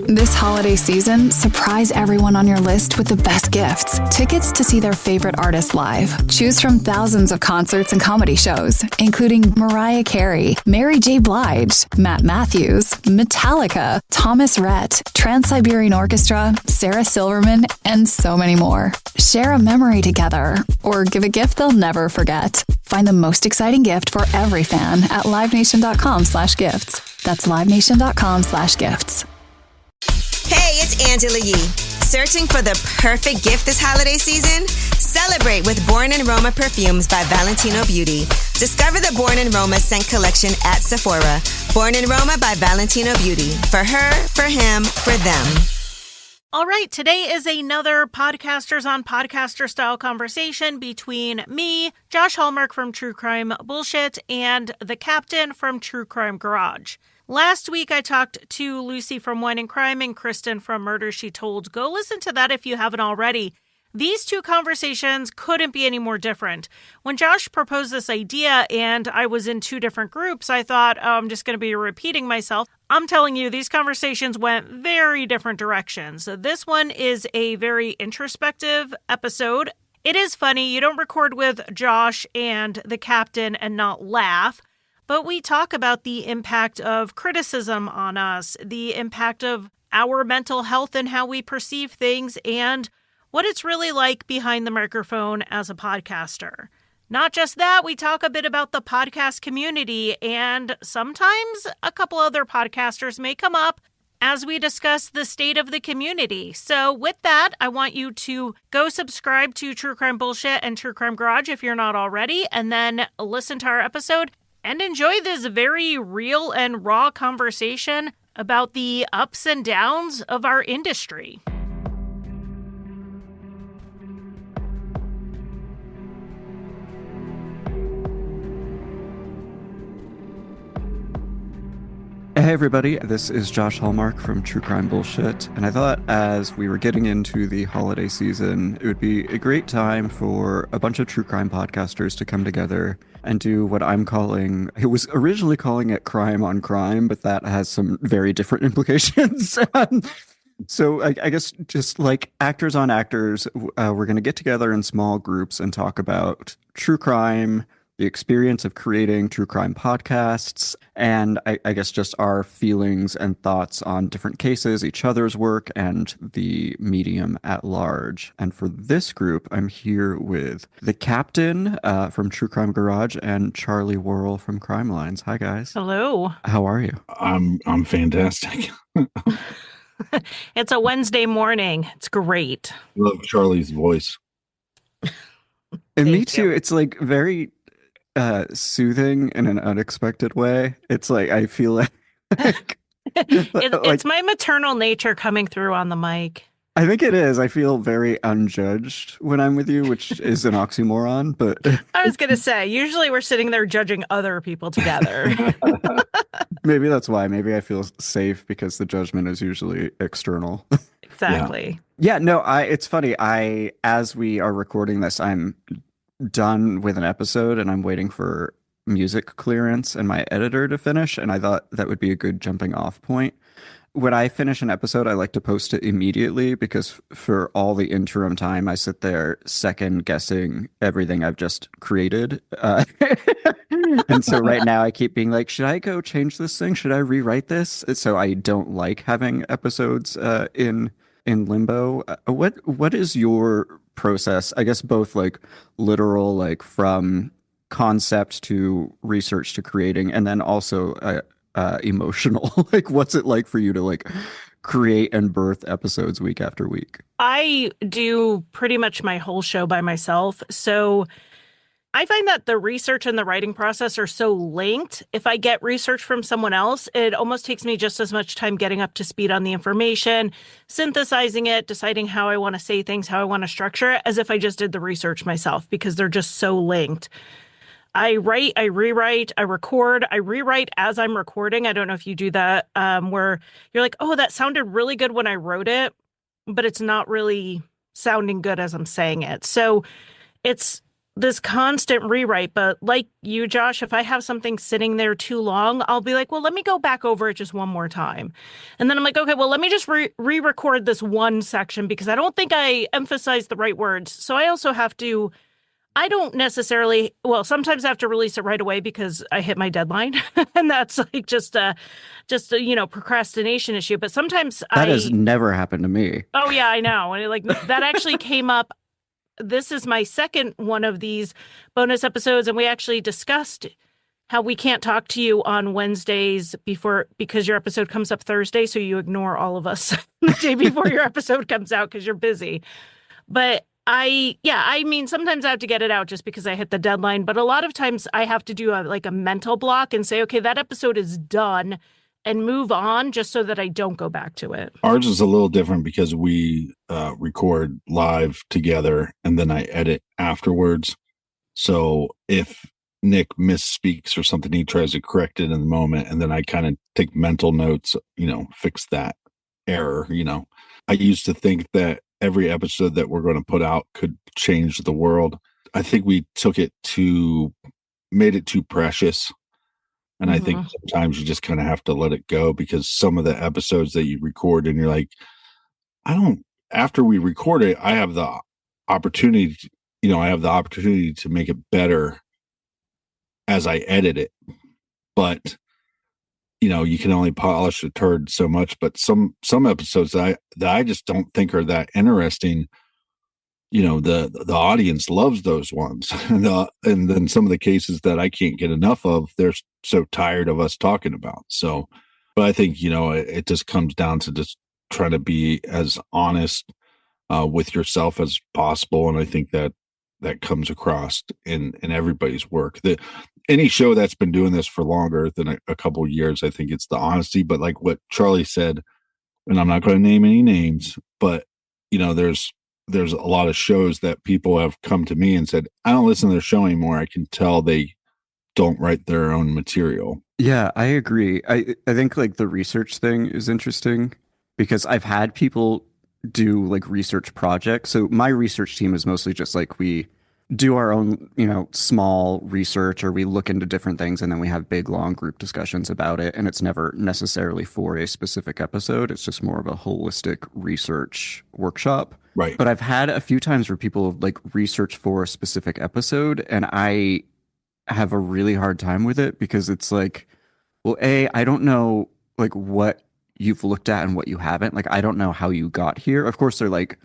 This holiday season, surprise everyone on your list with the best gifts. Tickets to see their favorite artists live. Choose from thousands of concerts and comedy shows, including Mariah Carey, Mary J. Blige, Matt Matthews, Metallica, Thomas Rhett, Trans-Siberian Orchestra, Sarah Silverman, and so many more. Share a memory together or give a gift they'll never forget. Find the most exciting gift for every fan at livenation.com/gifts. That's livenation.com/gifts. Hey, it's Angela Yee. Searching for the perfect gift this holiday season? Celebrate with Born in Roma perfumes by Valentino Beauty. Discover the Born in Roma scent collection at Sephora. Born in Roma by Valentino Beauty. For her, for him, for them. All right, today is another Podcasters on Podcaster style conversation between me, Josh Hallmark from True Crime Bullshit, and the Captain from True Crime Garage. Last week, I talked to Lucy from Wine and Crime and Kristen from Murder, She Told. Go listen to that if you haven't already. These two conversations couldn't be any more different. When Josh proposed this idea and I was in two different groups, I thought, I'm just going to be repeating myself. I'm telling you, these conversations went very different directions. This one is a very introspective episode. It is funny. You don't record with Josh and the Captain and not laugh. But we talk about the impact of criticism on us, the impact of our mental health and how we perceive things, and what it's really like behind the microphone as a podcaster. Not just that, we talk a bit about the podcast community, and sometimes a couple other podcasters may come up as we discuss the state of the community. So with that, I want you to go subscribe to True Crime Bullshit and True Crime Garage if you're not already, and then listen to our episode and enjoy this very real and raw conversation about the ups and downs of our industry. Hey everybody, this is Josh Hallmark from True Crime Bullshit, and I thought as we were getting into the holiday season, it would be a great time for a bunch of true crime podcasters to come together and do what I'm calling, it was originally calling it Crime on Crime, but that has some very different implications. So I guess just like actors on actors, we're going to get together in small groups and talk about true crime, the experience of creating true crime podcasts, and I guess just our feelings and thoughts on different cases, each other's work, and the medium at large. And for this group, I'm here with the Captain from True Crime Garage and Charlie Worroll from Crimelines. Hi, guys. Hello. How are you? I'm fantastic. It's a Wednesday morning. It's great. Love Charlie's voice. And me too. It's like very soothing in an unexpected way. It's like I feel like it's my maternal nature coming through on the mic. I think it is. I feel very unjudged when I'm with you, which is an oxymoron, but I was going to say, usually we're sitting there judging other people together. Maybe that's why. Maybe I feel safe because the judgment is usually external. Exactly. Yeah, no, it's funny. As we are recording this, I'm done with an episode and I'm waiting for music clearance and my editor to finish, and I thought that would be a good jumping off point. When I finish an episode, I like to post it immediately because for all the interim time, I sit there second guessing everything I've just created. And so right now I keep being like, should I go change this thing? Should I rewrite this? So I don't like having episodes in limbo. What is your process? I guess both like literal, like from concept to research to creating, and then also emotional. Like, what's it like for you to like create and birth episodes week after week? I do pretty much my whole show by myself. So I find that the research and the writing process are so linked. If I get research from someone else, it almost takes me just as much time getting up to speed on the information, synthesizing it, deciding how I want to say things, how I want to structure it, as if I just did the research myself, because they're just so linked. I write, I rewrite, I record, I rewrite as I'm recording. I don't know if you do that, where you're like, oh, that sounded really good when I wrote it, but it's not really sounding good as I'm saying it. So it's this constant rewrite. But like you, Josh, if I have something sitting there too long, I'll be like, well, let me go back over it just one more time. And then I'm like, okay, well, let me just re-record this one section because I don't think I emphasized the right words. So I also have to, I don't necessarily, well, sometimes I have to release it right away because I hit my deadline. And that's like just a, procrastination issue. But sometimes that has never happened to me. Oh, yeah, I know. And like that actually came up. This is my second one of these bonus episodes, and we actually discussed how we can't talk to you on Wednesdays because your episode comes up Thursday, so you ignore all of us the day before your episode comes out because you're busy. But I mean, sometimes I have to get it out just because I hit the deadline, but a lot of times I have to do a mental block and say, okay, that episode is done, and move on just so that I don't go back to it. Ours is a little different because we record live together and then I edit afterwards. So if Nick misspeaks or something, he tries to correct it in the moment. And then I kind of take mental notes, fix that error. I used to think that every episode that we're going to put out could change the world. I think we made it too precious. And I think sometimes you just kind of have to let it go because some of the episodes that you record and you're like, after we record it, I have the opportunity, to make it better as I edit it. But, you can only polish a turd so much, but some episodes that I just don't think are that interesting. The audience loves those ones. And then some of the cases that I can't get enough of, they're so tired of us talking about. So, but I think, it just comes down to just trying to be as honest with yourself as possible. And I think that comes across in everybody's work. Any show that's been doing this for longer than a couple of years, I think it's the honesty. But like what Charlie said, and I'm not going to name any names, but, there's a lot of shows that people have come to me and said, I don't listen to their show anymore. I can tell they don't write their own material. Yeah, I agree. I think like the research thing is interesting because I've had people do like research projects. So my research team is mostly just like we do our own, small research or we look into different things and then we have big, long group discussions about it. And it's never necessarily for a specific episode. It's just more of a holistic research workshop. Right. But I've had a few times where people like research for a specific episode and I have a really hard time with it because it's like, well, I don't know like what you've looked at and what you haven't. Like, I don't know how you got here. Of course, they're like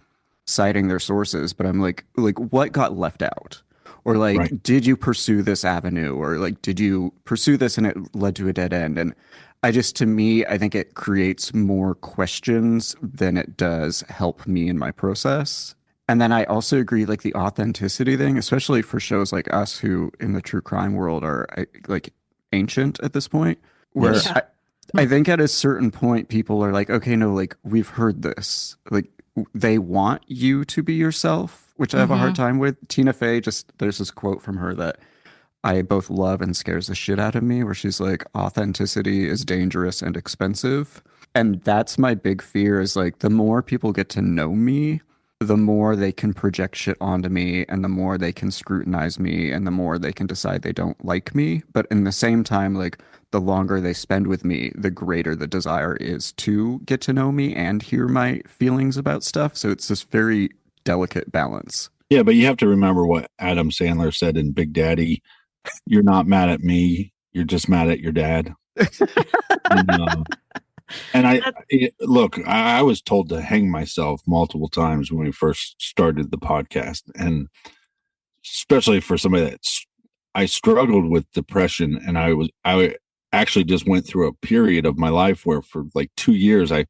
citing their sources, but I'm like what got left out? Or like, right. Did you pursue this avenue? Or like, did you pursue this and it led to a dead end? And to me, I think it creates more questions than it does help me in my process. And then I also agree, like the authenticity thing, especially for shows like us who in the true crime world are like ancient at this point, where I think at a certain point, people are like, okay, no, like we've heard this, like they want you to be yourself, which I have a hard time with. Tina Fey, there's this quote from her that I both love and scares the shit out of me, where she's like, authenticity is dangerous and expensive. And that's my big fear is like, the more people get to know me, the more they can project shit onto me and the more they can scrutinize me and the more they can decide they don't like me. But in the same time, like the longer they spend with me, the greater the desire is to get to know me and hear my feelings about stuff. So it's this very delicate balance. Yeah, but you have to remember what Adam Sandler said in Big Daddy. You're not mad at me. You're just mad at your dad. And I was told to hang myself multiple times when we first started the podcast. And especially for somebody I struggled with depression. And I actually just went through a period of my life where for like 2 years, I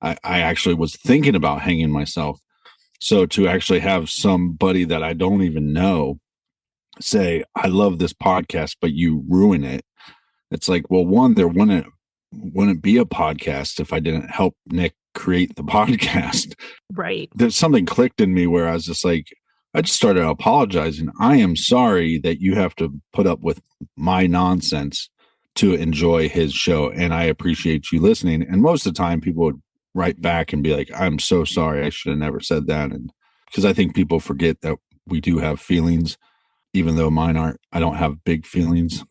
actually was thinking about hanging myself. So to actually have somebody that I don't even know say, I love this podcast, but you ruin it. It's like, well, one, there wouldn't be a podcast if I didn't help Nick create the podcast. Right. There's something clicked in me where I was just like, I just started apologizing. I am sorry that you have to put up with my nonsense to enjoy his show. And I appreciate you listening. And most of the time people would write back and be like, I'm so sorry. I should have never said that. And because I think people forget that we do have feelings. even though mine aren't. I don't have big feelings.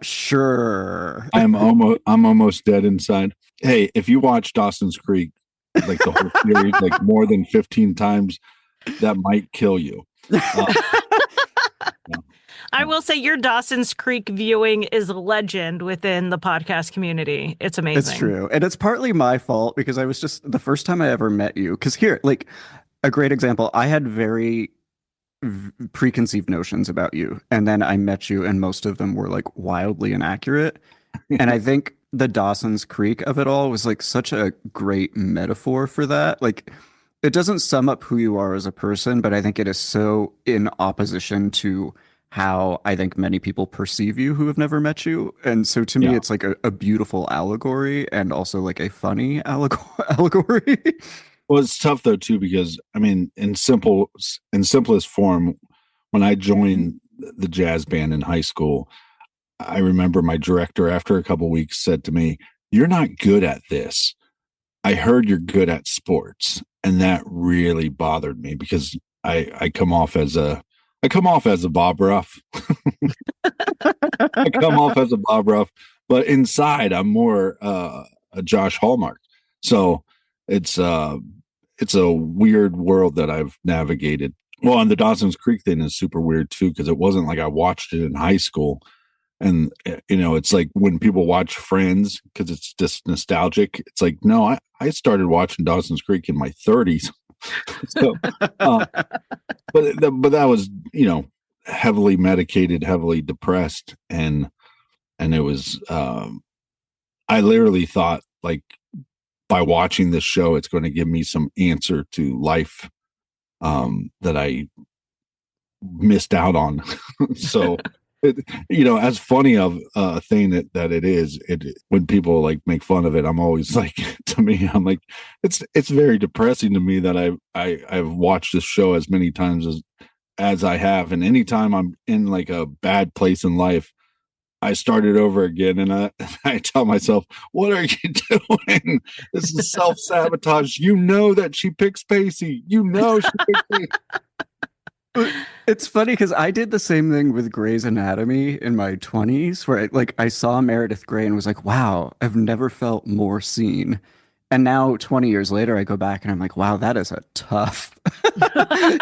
Sure. I'm almost dead inside. Hey, if you watch Dawson's Creek, like the whole series, like more than 15 times, that might kill you. I will say your Dawson's Creek viewing is a legend within the podcast community. It's amazing. It's true. And it's partly my fault because I was just the first time I ever met you. Because here, like a great example, I had very preconceived notions about you. And then I met you, and most of them were like wildly inaccurate. And I think the Dawson's Creek of it all was like such a great metaphor for that. Like, it doesn't sum up who you are as a person, but I think it is so in opposition to how I think many people perceive you who have never met you. And so to me, it's like a beautiful allegory and also like a funny allegory. Well, it's tough though too, because I mean, in simplest form, when I joined the jazz band in high school, I remember my director after a couple of weeks said to me, "You're not good at this. I heard you're good at sports." And that really bothered me because I come off as a Bob Ruff. I come off as a Bob Ruff, but inside I'm more a Josh Hallmark. So it's a weird world that I've navigated. Well, and the Dawson's Creek thing is super weird too, because it wasn't like I watched it in high school. And, you know, it's like when people watch Friends because it's just nostalgic. It's like, no, I started watching Dawson's Creek in my 30s. So, but that was, you know, heavily medicated, heavily depressed. And it was, I literally thought like by watching this show, it's going to give me some answer to life that I missed out on. So, you know, as funny of a thing that it is, when people like make fun of it, I'm always like, to me, I'm like, it's very depressing to me that I've watched this show as many times as I have, and anytime I'm in like a bad place in life, I start it over again, and I tell myself, "What are you doing? This is self-sabotage. You know that she picks Pacey. You know she picks Pacey." It's funny because I did the same thing with Grey's Anatomy in my 20s, where I saw Meredith Grey and was like, wow, I've never felt more seen. And now 20 years later, I go back and I'm like, wow, that is a tough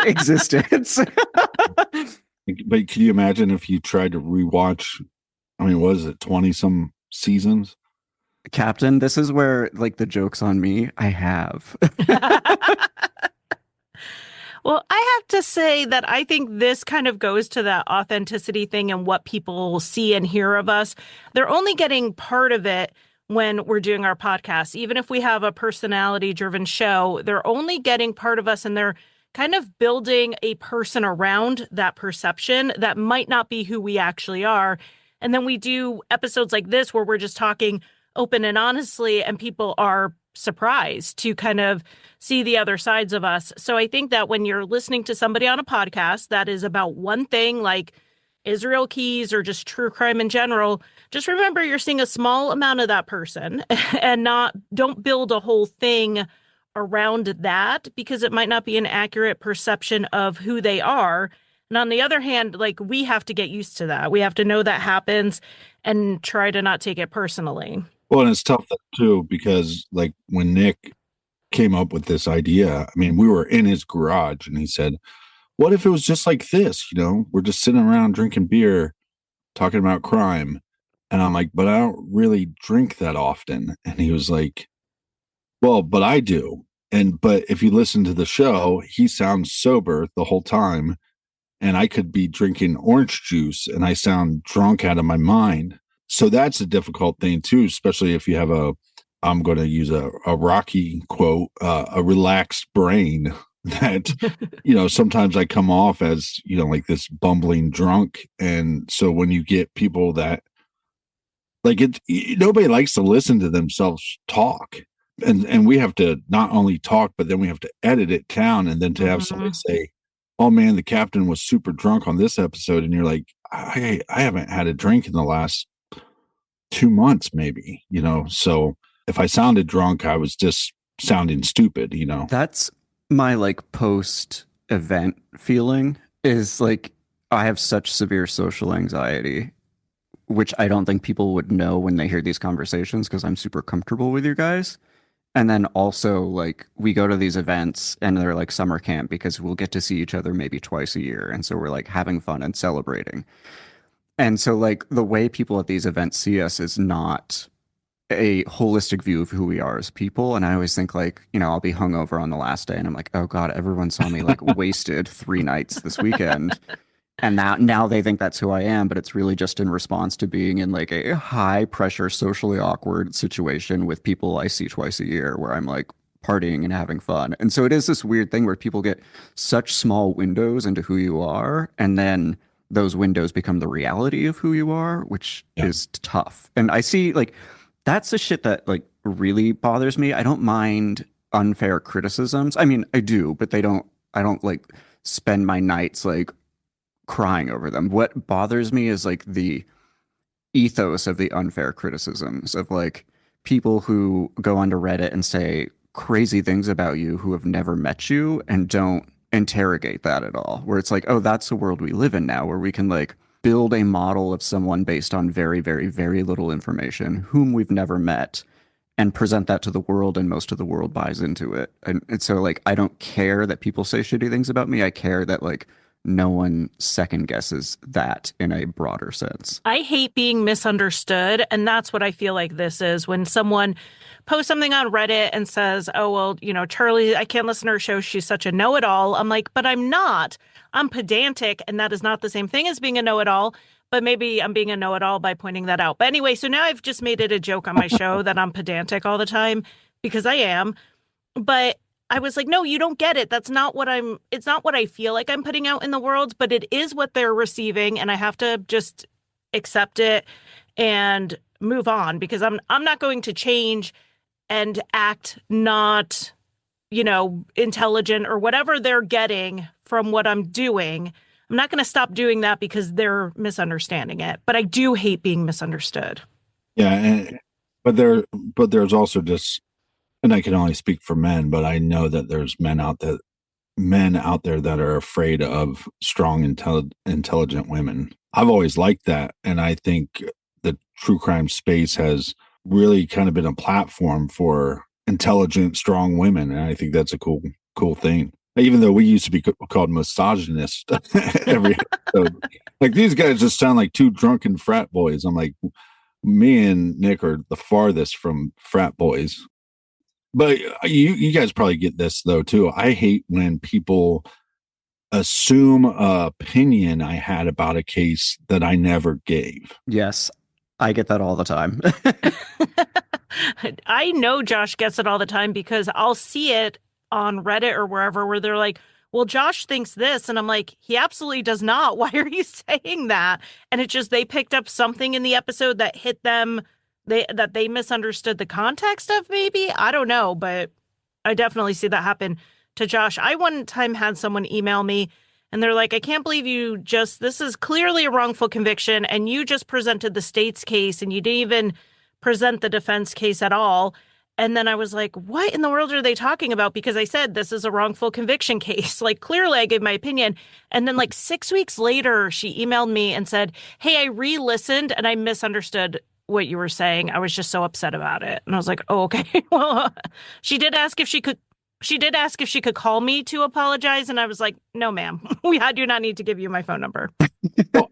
existence. But can you imagine if you tried to rewatch, I mean, what is it, 20 some seasons? Captain, this is where like the joke's on me. I have. Well, I have to say that I think this kind of goes to that authenticity thing and what people see and hear of us. They're only getting part of it when we're doing our podcast. Even if we have a personality-driven show, they're only getting part of us, and they're kind of building a person around that perception that might not be who we actually are. And then we do episodes like this where we're just talking open and honestly, and people are surprised to kind of see the other sides of us. So I think that when you're listening to somebody on a podcast that is about one thing, like Israel Keys or just true crime in general, just remember you're seeing a small amount of that person and don't build a whole thing around that, because it might not be an accurate perception of who they are. And on the other hand, like, we have to get used to that. We have to know that happens and try to not take it personally. Well, and it's tough too, because like when Nick came up with this idea, I mean, we were in his garage and he said, what if it was just like this? You know, we're just sitting around drinking beer, talking about crime. And I'm like, but I don't really drink that often. And he was like, well, but I do. But if you listen to the show, he sounds sober the whole time. And I could be drinking orange juice and I sound drunk out of my mind. So that's a difficult thing too, especially if you have I'm going to use a Rocky quote, a relaxed brain that, you know, sometimes I come off as, you know, like this bumbling drunk. And so when you get people that like nobody likes to listen to themselves talk. And we have to not only talk, but then we have to edit it down. And then to have somebody say, oh man, the captain was super drunk on this episode. And you're like, I haven't had a drink in the last 2 months, maybe, you know? So if I sounded drunk, I was just sounding stupid, you know? That's my like post event feeling. is like I have such severe social anxiety, which I don't think people would know when they hear these conversations because I'm super comfortable with you guys. And then also, like, we go to these events and they're like summer camp because we'll get to see each other maybe twice a year. And so we're like having fun and celebrating. And so, like, the way people at these events see us is not a holistic view of who we are as people. And I always think, like, I'll be hungover on the last day and I'm like, oh God, everyone saw me like wasted 3 nights this weekend. And now they think that's who I am, but it's really just in response to being in like a high pressure, socially awkward situation with people I see twice a year where I'm like partying and having fun. And so it is this weird thing where people get such small windows into who you are, and then those windows become the reality of who you are, which is tough. And I see like that's the shit that like really bothers me. I don't mind unfair criticisms. I mean, I do, but I don't like spend my nights like crying over them. What bothers me is like the ethos of the unfair criticisms of like people who go onto Reddit and say crazy things about you who have never met you and don't interrogate that at all. Where it's like, oh, that's the world we live in now, where we can like build a model of someone based on very, very, very little information, whom we've never met, and present that to the world, and most of the world buys into it. And so like I don't care that people say shitty things about me. I care that like no one second guesses that in a broader sense. I hate being misunderstood. And that's what I feel like this is when someone posts something on Reddit and says, oh, well, Charlie, I can't listen to her show. She's such a know-it-all. I'm like, but I'm not. I'm pedantic. And that is not the same thing as being a know-it-all. But maybe I'm being a know-it-all by pointing that out. But anyway, so now I've just made it a joke on my show that I'm pedantic all the time because I am. But I was like, no, you don't get it. It's not what I feel like I'm putting out in the world, but it is what they're receiving. And I have to just accept it and move on because I'm not going to change and act not, intelligent or whatever they're getting from what I'm doing. I'm not going to stop doing that because they're misunderstanding it. But I do hate being misunderstood. Yeah. But there's also just, and I can only speak for men, but I know that there's men out there that are afraid of strong, intelligent women. I've always liked that. And I think the true crime space has really kind of been a platform for intelligent, strong women. And I think that's a cool thing. Even though we used to be called misogynist every episode. Like these guys just sound like two drunken frat boys. I'm like, me and Nick are the farthest from frat boys. But you guys probably get this though too. I hate when people assume an opinion I had about a case that I never gave. Yes, I get that all the time. I know Josh gets it all the time because I'll see it on Reddit or wherever where they're like, well, Josh thinks this. And I'm like, he absolutely does not. Why are you saying that? And it's just they picked up something in the episode that hit them. That they misunderstood the context of, maybe. I don't know, but I definitely see that happen to Josh. I one time had someone email me and they're like, I can't believe this is clearly a wrongful conviction and you just presented the state's case and you didn't even present the defense case at all. And then I was like, what in the world are they talking about? Because I said, this is a wrongful conviction case. Like, clearly I gave my opinion. And then like 6 weeks later, she emailed me and said, hey, I re-listened and I misunderstood what you were saying. I was just so upset about it. And I was like, oh, okay. Well, she did ask if she could call me to apologize. And I was like, no, ma'am, I do not need to give you my phone number. Well,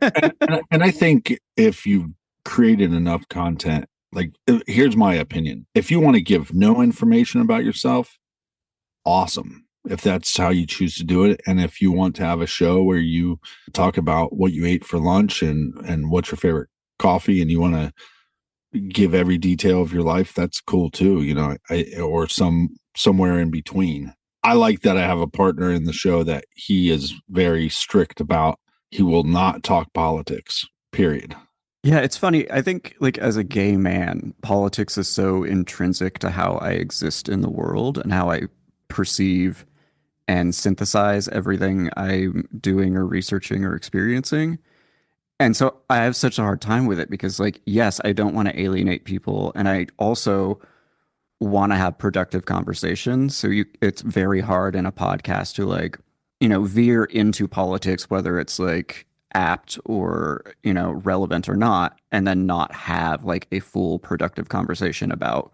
and I think if you created enough content, like, here's my opinion. If you want to give no information about yourself, awesome. If that's how you choose to do it. And if you want to have a show where you talk about what you ate for lunch and what's your favorite coffee and you want to give every detail of your life, that's cool too, or somewhere in between. I like that I have a partner in the show that he is very strict about. He will not talk politics, period. Yeah, it's funny. I think like as a gay man, politics is so intrinsic to how I exist in the world and how I perceive and synthesize everything I'm doing or researching or experiencing. And so I have such a hard time with it because, like, yes, I don't want to alienate people. And I also want to have productive conversations. So it's very hard in a podcast to, like, veer into politics, whether it's like apt or, relevant or not, and then not have like a full productive conversation about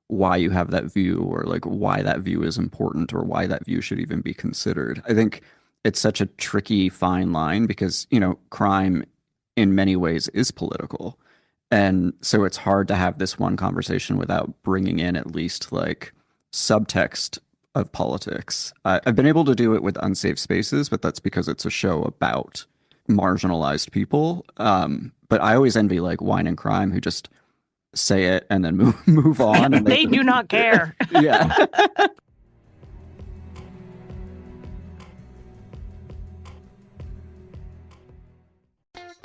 why you have that view or like why that view is important or why that view should even be considered. I think it's such a tricky fine line because, crime in many ways is political. And so it's hard to have this one conversation without bringing in at least like subtext of politics. I've been able to do it with Unsafe Spaces, but that's because it's a show about marginalized people. But I always envy like Wine and Crime who just say it and then move on. And they do not care. Yeah.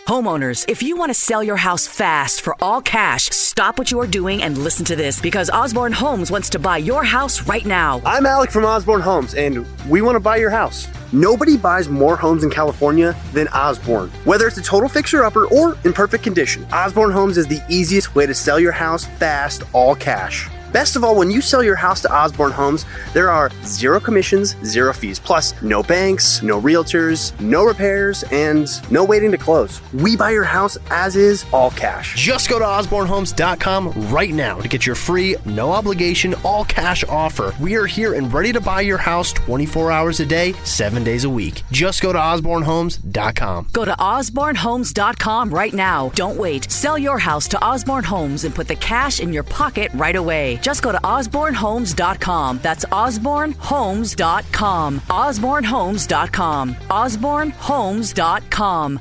Homeowners, if you want to sell your house fast for all cash, stop what you are doing and listen to this because Osborne Homes wants to buy your house right now. I'm Alec from Osborne Homes, and we want to buy your house. Nobody buys more homes in California than Osborne. Whether it's a total fixer-upper or in perfect condition, Osborne Homes is the easiest way to sell your house fast, all cash. Best of all, when you sell your house to Osborne Homes, there are zero commissions, zero fees, plus no banks, no realtors, no repairs, and no waiting to close. We buy your house as is, all cash. Just go to osbornehomes.com right now to get your free, no obligation, all cash offer. We are here and ready to buy your house 24 hours a day, 7 days a week. Just go to osbornehomes.com. Go to osbornehomes.com right now. Don't wait. Sell your house to Osborne Homes and put the cash in your pocket right away. Just go to osbornehomes.com. That's osbornehomes.com. osbornehomes.com. osbornehomes.com.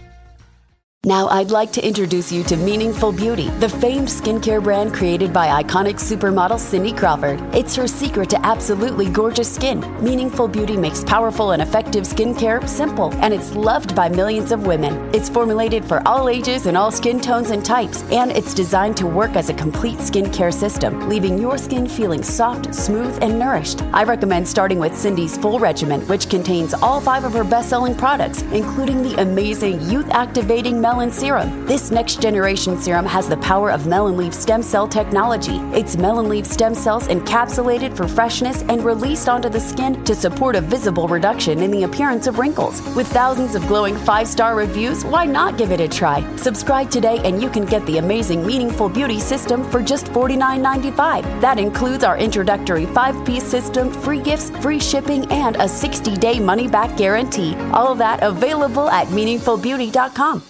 Now I'd like to introduce you to Meaningful Beauty, the famed skincare brand created by iconic supermodel Cindy Crawford. It's her secret to absolutely gorgeous skin. Meaningful Beauty makes powerful and effective skincare simple, and it's loved by millions of women. It's formulated for all ages and all skin tones and types, and it's designed to work as a complete skincare system, leaving your skin feeling soft, smooth, and nourished. I recommend starting with Cindy's full regimen, which contains all 5 of her best-selling products, including the amazing youth-activating Melon Serum. This next generation serum has the power of melon leaf stem cell technology. It's melon leaf stem cells encapsulated for freshness and released onto the skin to support a visible reduction in the appearance of wrinkles. With thousands of glowing 5-star reviews, why not give it a try? Subscribe today and you can get the amazing Meaningful Beauty system for just $49.95. That includes our introductory 5-piece system, free gifts, free shipping, and a 60-day money-back guarantee. All of that available at meaningfulbeauty.com.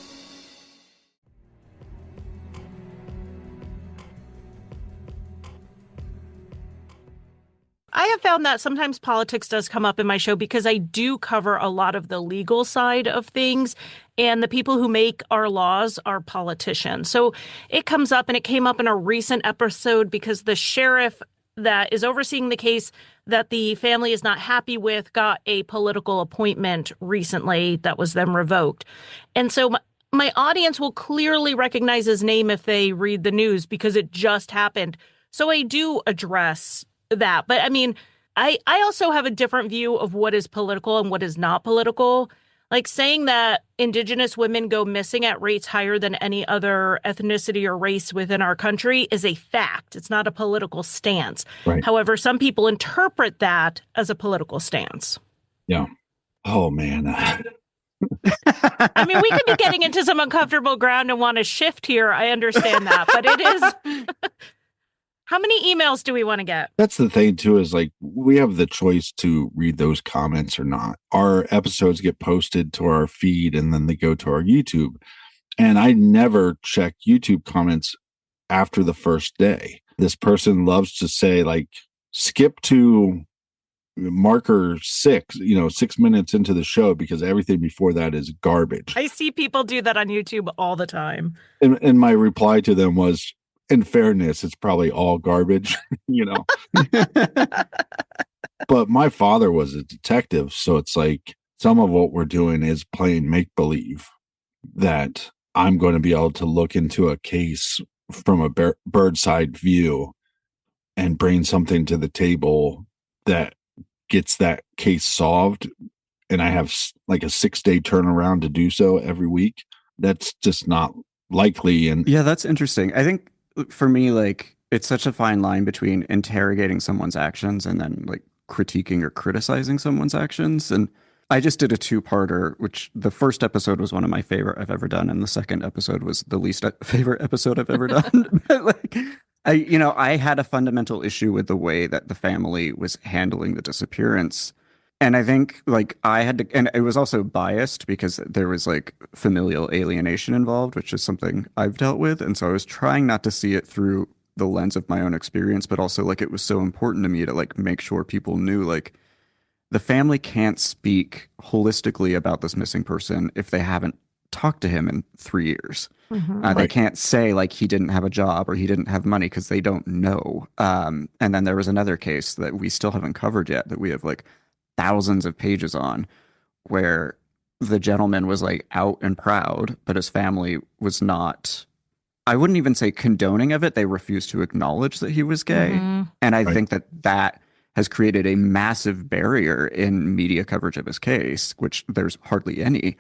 I have found that sometimes politics does come up in my show because I do cover a lot of the legal side of things, and the people who make our laws are politicians. So it comes up, and it came up in a recent episode because the sheriff that is overseeing the case that the family is not happy with got a political appointment recently that was then revoked. And so my audience will clearly recognize his name if they read the news because it just happened. So I do address that. But I mean, I also have a different view of what is political and what is not political. Like saying that Indigenous women go missing at rates higher than any other ethnicity or race within our country is a fact. It's not a political stance. Right. However, some people interpret that as a political stance. Yeah. Oh, man. I mean, we could be getting into some uncomfortable ground and want to shift here. I understand that. But it is... How many emails do we want to get? That's the thing, too, is like we have the choice to read those comments or not. Our episodes get posted to our feed and then they go to our YouTube. And I never check YouTube comments after the first day. This person loves to say, like, skip to marker 6, 6 minutes into the show because everything before that is garbage. I see people do that on YouTube all the time. And my reply to them was, in fairness, it's probably all garbage, But my father was a detective, so it's like some of what we're doing is playing make-believe that I'm going to be able to look into a case from a bird's-eye view and bring something to the table that gets that case solved. And I have like a 6-day turnaround to do so every week. That's just not likely. And yeah, that's interesting. I think for me, like, it's such a fine line between interrogating someone's actions and then like critiquing or criticizing someone's actions. And I just did a two-parter, which the first episode was one of my favorite I've ever done, and the second episode was the least favorite episode I've ever done. But like, I had a fundamental issue with the way that the family was handling the disappearance. And I think like I had to, and it was also biased because there was like familial alienation involved, which is something I've dealt with. And so I was trying not to see it through the lens of my own experience, but also like it was so important to me to like make sure people knew like the family can't speak holistically about this missing person if they haven't talked to him in 3 years. They can't say like he didn't have a job or he didn't have money because they don't know. And then there was another case that we still haven't covered yet that we have like thousands of pages on, where the gentleman was like out and proud, but his family was not, I wouldn't even say condoning of it. They refused to acknowledge that he was gay. And I think that has created a massive barrier in media coverage of his case, which there's hardly any.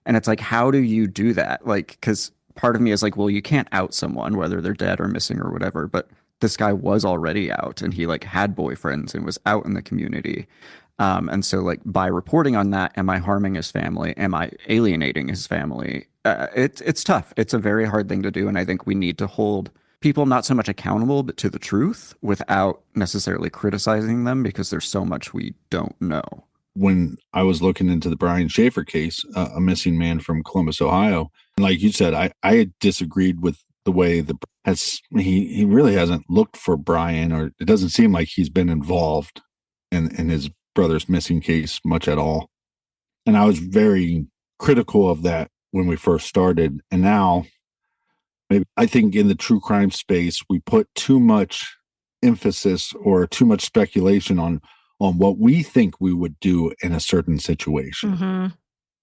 And it's like, how do you do that? Like, because part of me is like, well, you can't out someone, whether they're dead or missing or whatever. But this guy was already out, and he like had boyfriends and was out in the community. And so like by reporting on that, am I harming his family? Am I alienating his family? It's tough. It's a very hard thing to do. And I think we need to hold people not so much accountable, but to the truth without necessarily criticizing them, because there's so much we don't know. When I was looking into the Brian Schaefer case, a missing man from Columbus, Ohio, like you said, I disagreed with the way he really hasn't looked for Brian, or it doesn't seem like he's been involved in his brother's missing case much at all. And I was very critical of that when we first started. And now maybe I think in the true crime space, we put too much emphasis or too much speculation on what we think we would do in a certain situation.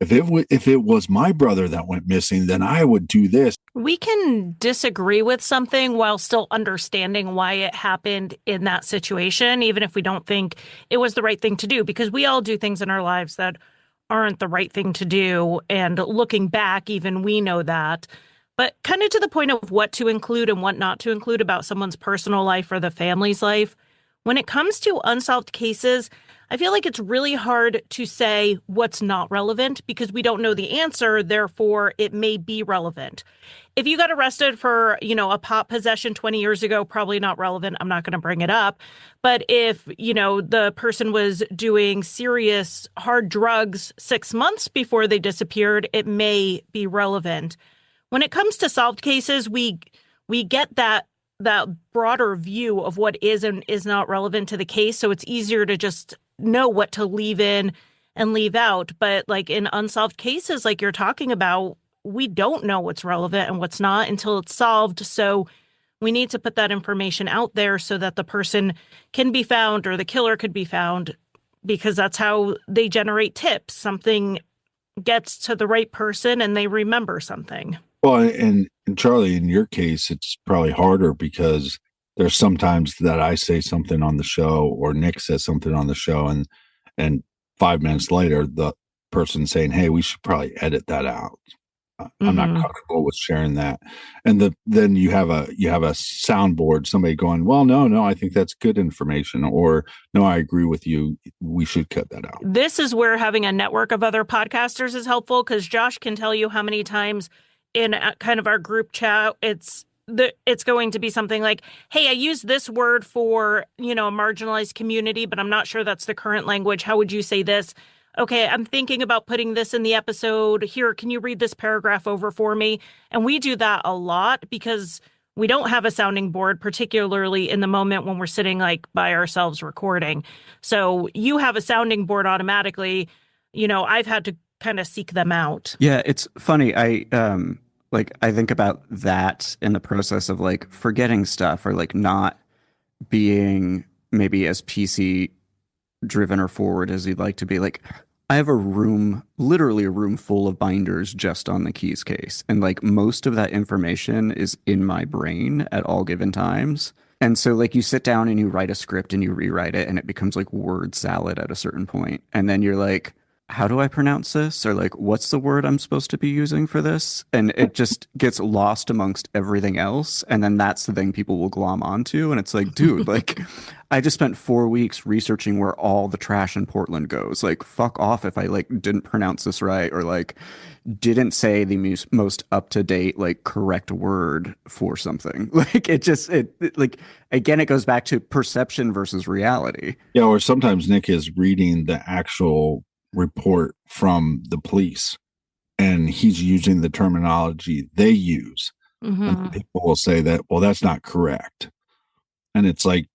If it was my brother that went missing, then I would do this. We can disagree with something while still understanding why it happened in that situation, even if we don't think it was the right thing to do, because we all do things in our lives that aren't the right thing to do. And looking back, even we know that. But kind of to the point of what to include and what not to include about someone's personal life or the family's life, when it comes to unsolved cases, I feel like it's really hard to say what's not relevant because we don't know the answer. Therefore, it may be relevant. If you got arrested for, a pot possession 20 years ago, probably not relevant. I'm not going to bring it up. But if, the person was doing serious hard drugs 6 months before they disappeared, it may be relevant. When it comes to solved cases, we get that broader view of what is and is not relevant to the case. So it's easier to just know what to leave in and leave out. But like in unsolved cases, like you're talking about, we don't know what's relevant and what's not until it's solved. So we need to put that information out there so that the person can be found or the killer could be found, because that's how they generate tips. Something gets to the right person and they remember something. Well, and Charlie, in your case, it's probably harder because there's sometimes that I say something on the show or Nick says something on the show, and 5 minutes later, the person saying, "Hey, we should probably edit that out." I'm not comfortable with sharing that. And then you have a soundboard, somebody going, "Well, no, I think that's good information," or "No, I agree with you. We should cut that out." This is where having a network of other podcasters is helpful, because Josh can tell you how many times in kind of our group chat, it's going to be something like, "Hey, I use this word for, a marginalized community, but I'm not sure that's the current language. How would you say this? Okay, I'm thinking about putting this in the episode. Here, can you read this paragraph over for me?" And we do that a lot because we don't have a sounding board, particularly in the moment when we're sitting like by ourselves recording. So you have a sounding board automatically. I've had to kind of seek them out. Yeah, it's funny. I think about that in the process of like forgetting stuff or like not being maybe as PC driven or forward as you'd like to be. Like I have literally a room full of binders just on the Keys case. And like most of that information is in my brain at all given times. And so like you sit down and you write a script and you rewrite it and it becomes like word salad at a certain point. And then you're like, how do I pronounce this? Or like, what's the word I'm supposed to be using for this? And it just gets lost amongst everything else. And then that's the thing people will glom onto. And it's like, dude, like, I just spent 4 weeks researching where all the trash in Portland goes. Like, fuck off if I like didn't pronounce this right, or like didn't say the most up to date, like correct word for something. Like like, again, it goes back to perception versus reality. Yeah. Or sometimes Nick is reading the actual report from the police and he's using the terminology they use. And people will say that, well, that's not correct. And it's like,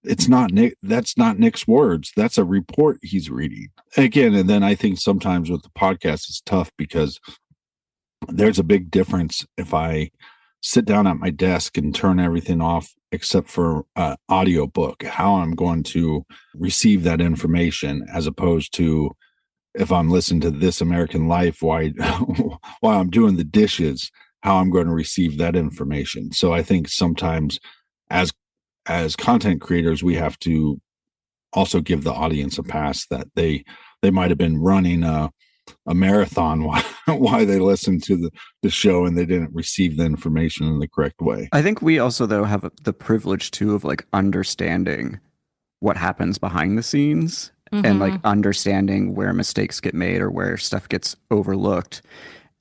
it's not Nick. That's not Nick's words. That's a report he's reading again. And then I think sometimes with the podcast, it's tough because there's a big difference if I sit down at my desk and turn everything off except for audio book, how I'm going to receive that information, as opposed to if I'm listening to This American Life while I'm doing the dishes, how I'm going to receive that information. So I think sometimes as content creators, we have to also give the audience a pass that they might have been running a marathon while they listened to the show and they didn't receive the information in the correct way. I think we also, though, have the privilege too of like understanding what happens behind the scenes and like understanding where mistakes get made or where stuff gets overlooked.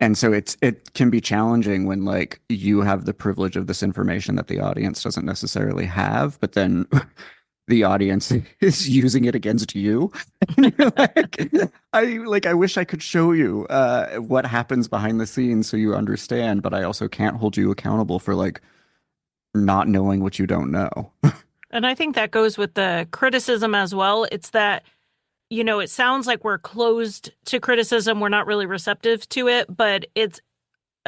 And so it can be challenging when like you have the privilege of this information that the audience doesn't necessarily have, but then the audience is using it against you. And you're like, I wish I could show you what happens behind the scenes so you understand, but I also can't hold you accountable for like not knowing what you don't know. And I think that goes with the criticism as well. It's that, you know, it sounds like we're closed to criticism. We're not really receptive to it, but it's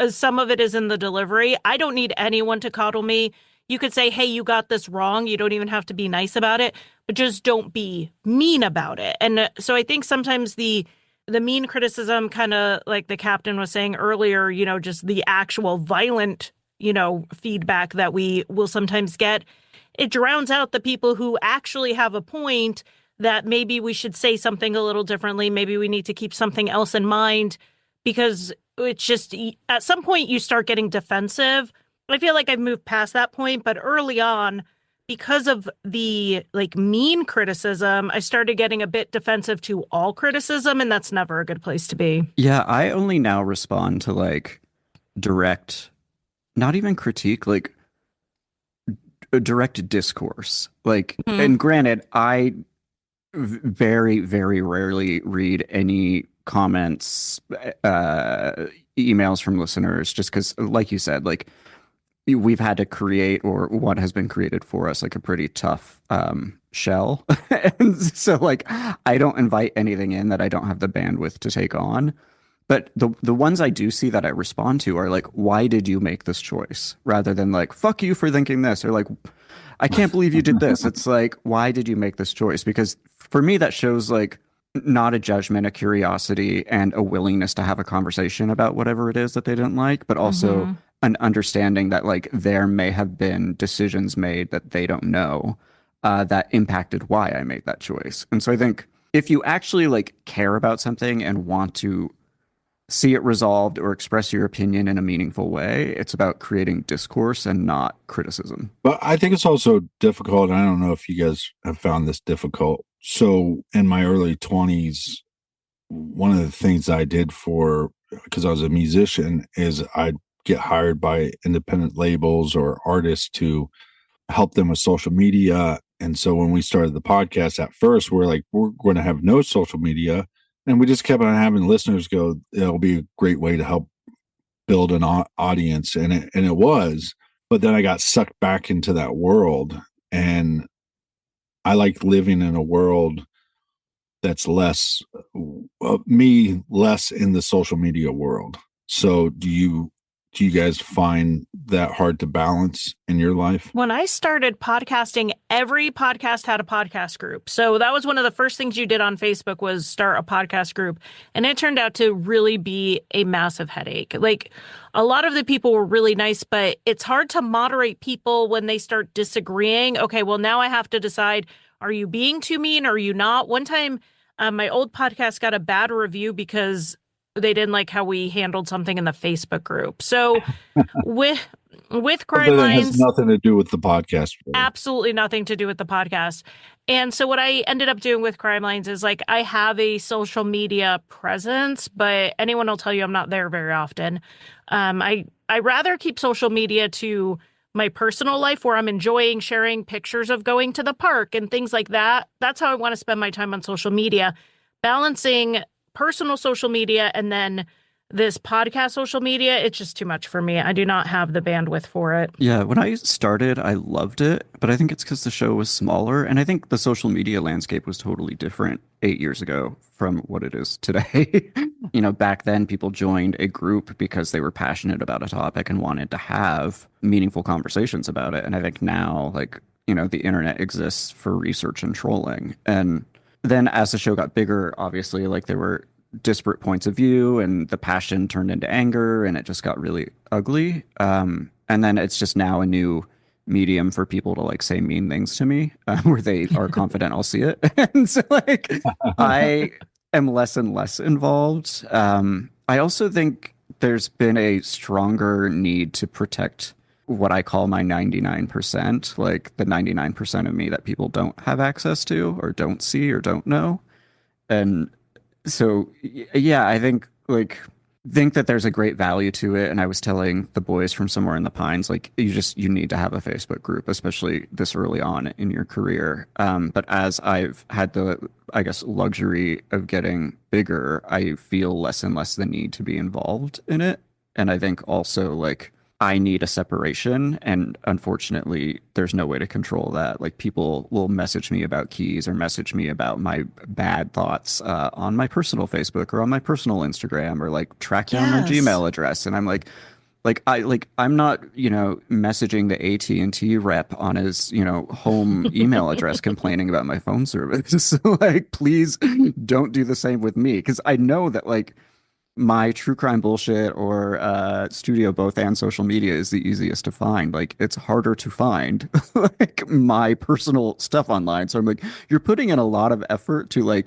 some of it is in the delivery. I don't need anyone to coddle me. You could say, hey, you got this wrong. You don't even have to be nice about it, but just don't be mean about it. And so I think sometimes the mean criticism, kind of like the captain was saying earlier, you know, just the actual violent, you know, feedback that we will sometimes get, it drowns out the people who actually have a point that maybe we should say something a little differently. Maybe we need to keep something else in mind, because it's just at some point you start getting defensive. I feel like I've moved past that point, but early on, because of the like mean criticism, I started getting a bit defensive to all criticism, and that's never a good place to be. Yeah, I only now respond to like direct, not even critique, like a direct discourse. Like, and granted, I very, very rarely read any comments, emails from listeners, just because, like you said, like we've had to create, or what has been created for us, like a pretty tough shell. And so like I don't invite anything in that I don't have the bandwidth to take on. But the ones I do see that I respond to are like, why did you make this choice? Rather than like, fuck you for thinking this, or like, I can't believe you did this. It's like, why did you make this choice? Because for me, that shows like not a judgment, a curiosity, and a willingness to have a conversation about whatever it is that they didn't like, but also an understanding that like there may have been decisions made that they don't know that impacted why I made that choice. And so I think if you actually like care about something and want to see it resolved or express your opinion in a meaningful way, it's about creating discourse and not criticism. But I think it's also difficult. And I don't know if you guys have found this difficult. So in my early 20s, one of the things I did because I was a musician, is I'd get hired by independent labels or artists to help them with social media. And so when we started the podcast at first, we're like, we're going to have no social media. And we just kept on having listeners go, it'll be a great way to help build an audience. And it was, but then I got sucked back into that world. And I like living in a world that's less in the social media world. So do you guys find that hard to balance in your life? When I started podcasting, every podcast had a podcast group. So that was one of the first things you did on Facebook, was start a podcast group. And it turned out to really be a massive headache. Like, a lot of the people were really nice, but it's hard to moderate people when they start disagreeing. Okay, well, now I have to decide, are you being too mean? Or are you not? One time, My old podcast got a bad review because they didn't like how we handled something in the Facebook group. So with Crime But it has Lines, nothing to do with the podcast. Really. absolutely nothing to do with the podcast. And so what I ended up doing with Crime Lines is like I have a social media presence, but anyone will tell you I'm not there very often. I rather keep social media to my personal life where I'm enjoying sharing pictures of going to the park and things like that. That's how I want to spend my time on social media, balancing personal social media and then this podcast social media. It's just too much for me. I do not have the bandwidth for it. Yeah, when I started, I loved it, but I think it's because the show was smaller, and I think the social media landscape was totally different 8 years ago from what it is today. Back then, people joined a group because they were passionate about a topic and wanted to have meaningful conversations about it. And I think now, the internet exists for research and trolling. And then as the show got bigger, obviously, there were disparate points of view and the passion turned into anger and it just got really ugly. And then it's just now a new medium for people to say mean things to me where they are confident I'll see it. And so I am less and less involved. I also think there's been a stronger need to protect what I call my 99%, the 99% of me that people don't have access to or don't see or don't know. And so, yeah, I think that there's a great value to it. And I was telling the boys from Somewhere in the Pines, you need to have a Facebook group, especially this early on in your career. But as I've had the, luxury of getting bigger, I feel less and less the need to be involved in it. And I think also I need a separation, and unfortunately, there's no way to control that. People will message me about keys or message me about my bad thoughts on my personal Facebook or on my personal Instagram, or track down my Gmail address, and I'm I'm not messaging the AT&T rep on his home email address complaining about my phone service. So please don't do the same with me, because I know that my True Crime Bullshit or Studio Both and social media is the easiest to find. It's harder to find my personal stuff online. So I'm you're putting in a lot of effort to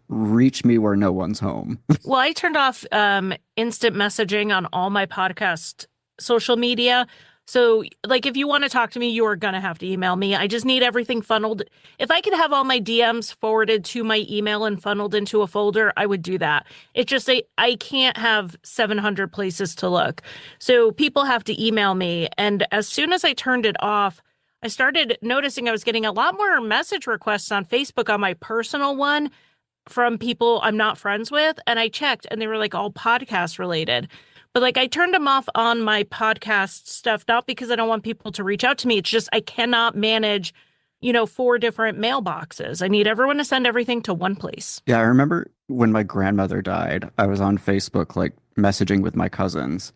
reach me where no one's home. Well, I turned off instant messaging on all my podcast social media. So, if you want to talk to me, you are going to have to email me. I just need everything funneled. If I could have all my DMs forwarded to my email and funneled into a folder, I would do that. It's just I can't have 700 places to look. So people have to email me. And as soon as I turned it off, I started noticing I was getting a lot more message requests on Facebook on my personal one from people I'm not friends with. And I checked and they were all podcast related. But I turned them off on my podcast stuff, not because I don't want people to reach out to me. It's just I cannot manage, 4 different mailboxes. I need everyone to send everything to one place. Yeah, I remember when my grandmother died, I was on Facebook, messaging with my cousins.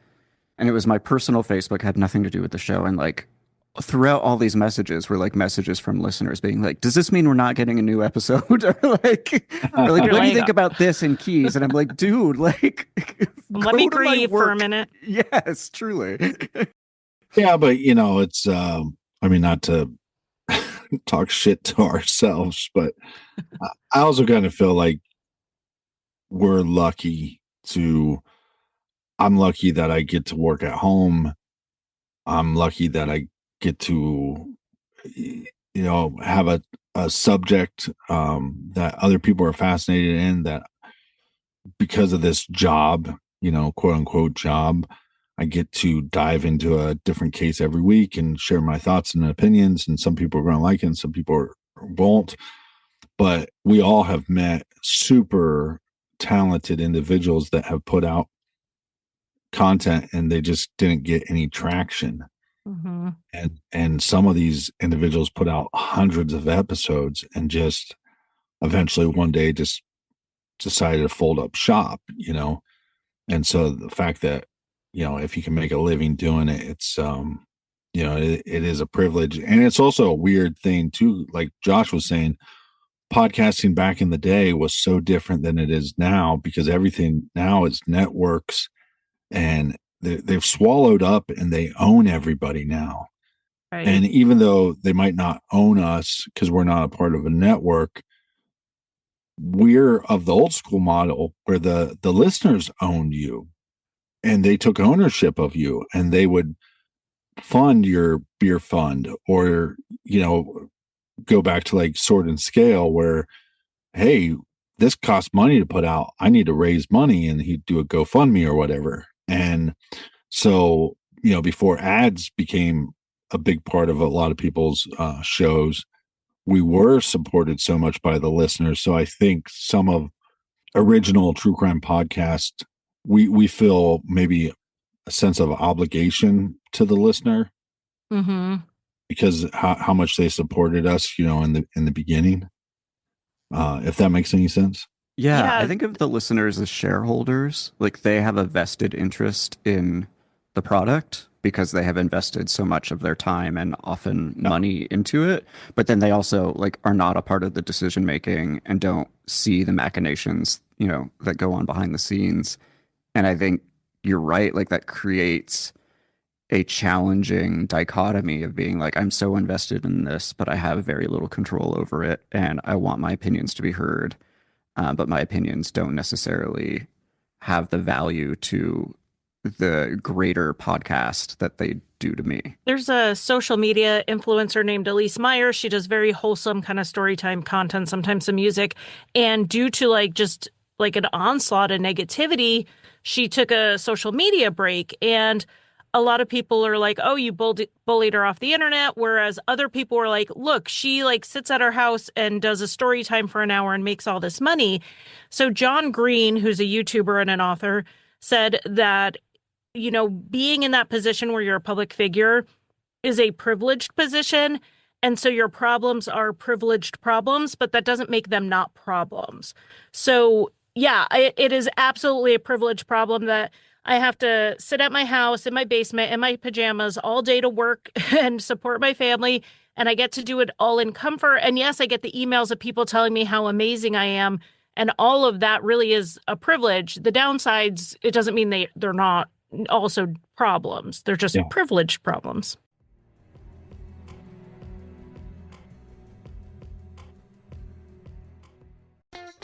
And it was my personal Facebook, had nothing to do with the show. And throughout all these messages were messages from listeners being does this mean we're not getting a new episode? or what do you think about this in keys? And I'm dude, let me grieve for a minute. Yes, truly. Yeah, but it's not to talk shit to ourselves, but I also kind of feel we're lucky I'm lucky that I get to work at home. I'm lucky that I get to have a subject that other people are fascinated in, that because of this job, quote unquote job, I get to dive into a different case every week and share my thoughts and opinions, and some people are going to like it and some people won't. But we all have met super talented individuals that have put out content and they just didn't get any traction. Mm-hmm. And some of these individuals put out hundreds of episodes and just eventually one day just decided to fold up shop, and so the fact that if you can make a living doing it, it's it is a privilege. And it's also a weird thing too, like Josh was saying, podcasting back in the day was so different than it is now, because everything now is networks and they've swallowed up and they own everybody now. Right. And even though they might not own us because we're not a part of a network, we're of the old school model where the listeners owned you and they took ownership of you, and they would fund your beer fund, or, go back to like Sword and Scale where, hey, this costs money to put out. I need to raise money, and he'd do a GoFundMe or whatever. And so, before ads became a big part of a lot of people's shows, we were supported so much by the listeners. So I think some of original true crime podcasts, we feel maybe a sense of obligation to the listener, because how much they supported us, in the beginning. If that makes any sense. Yeah, I think of the listeners as shareholders. Like, they have a vested interest in the product because they have invested so much of their time and often money into it. But then they also are not a part of the decision making and don't see the machinations, that go on behind the scenes. And I think you're right. That creates a challenging dichotomy of being I'm so invested in this, but I have very little control over it, and I want my opinions to be heard. But my opinions don't necessarily have the value to the greater podcast that they do to me. There's a social media influencer named Elise Meyer. She does very wholesome kind of story time content, sometimes some music. And due to just an onslaught of negativity, she took a social media break. And a lot of people are like, oh, you bullied her off the internet. Whereas other people were like, look, she sits at her house and does a story time for an hour and makes all this money. So John Green, who's a YouTuber and an author, said that, being in that position where you're a public figure is a privileged position. And so your problems are privileged problems, but that doesn't make them not problems. So, yeah, it is absolutely a privileged problem that I have to sit at my house in my basement in my pajamas all day to work and support my family. And I get to do it all in comfort. And yes, I get the emails of people telling me how amazing I am. And all of that really is a privilege. The downsides, it doesn't mean they're not also problems. They're just privileged problems.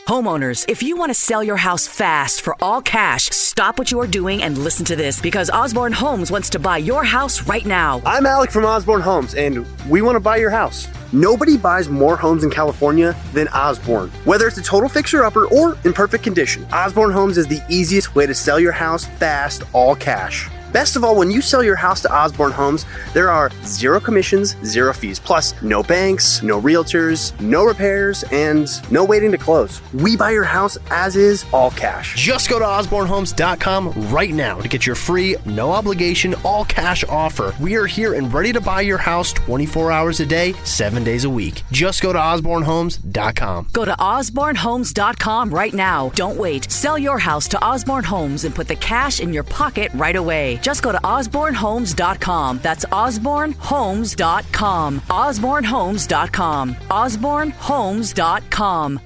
Homeowners, if you want to sell your house fast for all cash, stop what you are doing and listen to this, because Osborne Homes wants to buy your house right now. I'm Alec from Osborne Homes, and we want to buy your house. Nobody buys more homes in California than Osborne. Whether it's a total fixer-upper or in perfect condition, Osborne Homes is the easiest way to sell your house fast, all cash. Best of all, when you sell your house to Osborne Homes, there are 0 commissions, 0 fees, plus no banks, no realtors, no repairs, and no waiting to close. We buy your house as is, all cash. Just go to osbornehomes.com right now to get your free, no obligation, all cash offer. We are here and ready to buy your house 24 hours a day, 7 days a week. Just go to osbornehomes.com. Go to osbornehomes.com right now. Don't wait. Sell your house to Osborne Homes and put the cash in your pocket right away. Just go to osbornehomes.com. That's osbornehomes.com. osbornehomes.com. osbornehomes.com.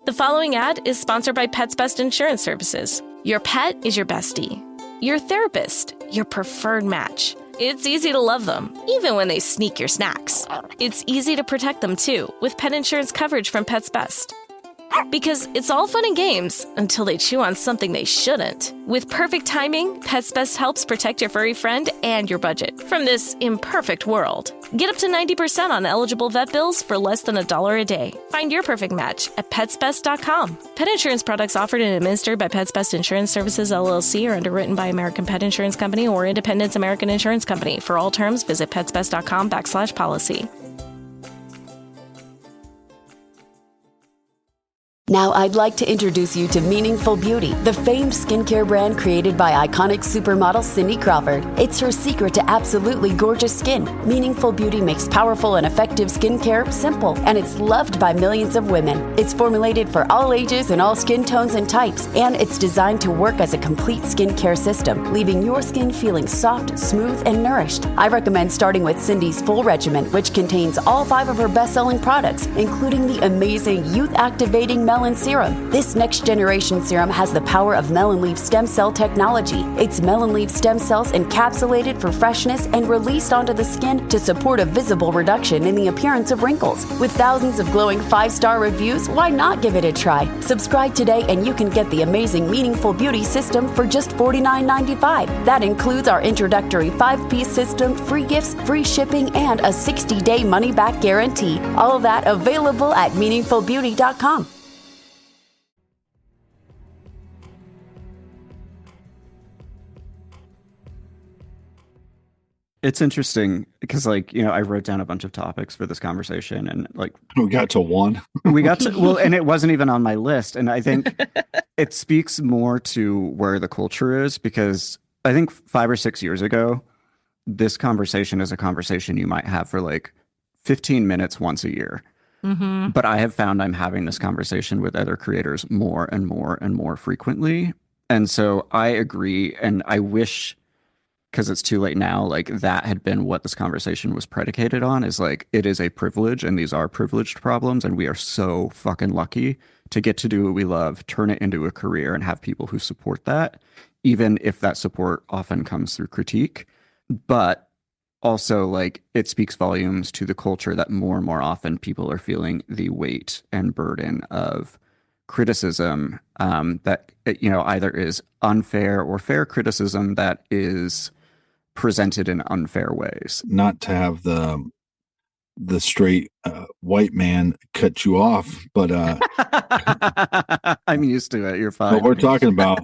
The following ad is sponsored by Pets Best Insurance Services. Your pet is your bestie, your therapist, your preferred match. It's easy to love them, even when they sneak your snacks. It's easy to protect them, too, with pet insurance coverage from Pets Best. Because it's all fun and games until they chew on something they shouldn't. With perfect timing, Pets Best helps protect your furry friend and your budget from this imperfect world. Get up to 90% on eligible vet bills for less than $1 a day. Find your perfect match at PetsBest.com. Pet insurance products offered and administered by Pets Best Insurance Services, LLC, are underwritten by American Pet Insurance Company or Independence American Insurance Company. For all terms, visit PetsBest.com/policy. Now I'd like to introduce you to Meaningful Beauty, the famed skincare brand created by iconic supermodel Cindy Crawford. It's her secret to absolutely gorgeous skin. Meaningful Beauty makes powerful and effective skincare simple, and it's loved by millions of women. It's formulated for all ages and all skin tones and types, and it's designed to work as a complete skincare system, leaving your skin feeling soft, smooth, and nourished. I recommend starting with Cindy's full regimen, which contains all 5 of her best-selling products, including the amazing youth-activating Melon Serum. This next generation serum has the power of melon leaf stem cell technology. It's melon leaf stem cells encapsulated for freshness and released onto the skin to support a visible reduction in the appearance of wrinkles. With thousands of glowing 5-star reviews, why not give it a try? Subscribe today and you can get the amazing Meaningful Beauty system for just $49.95. That includes our introductory 5-piece system, free gifts, free shipping, and a 60-day money-back guarantee. All of that available at meaningfulbeauty.com. It's interesting because, like, you know, I wrote down a bunch of topics for this conversation, and like we got to one. we got to well, and it wasn't even on my list. And I think it speaks more to where the culture is, because I think 5 or 6 years ago, this conversation is a conversation you might have for like 15 minutes once a year. Mm-hmm. But I have found I'm having this conversation with other creators more and more and more frequently. And so I agree. And I wish, because it's too late now, like that had been what this conversation was predicated on, is like, it is a privilege and these are privileged problems. And we are so fucking lucky to get to do what we love, turn it into a career, and have people who support that, even if that support often comes through critique. But also, like, it speaks volumes to the culture that more and more often people are feeling the weight and burden of criticism that, you know, either is unfair or fair criticism that is presented in unfair ways. Not to have the straight white man cut you off, but I'm used to it. You're fine. But we're talking about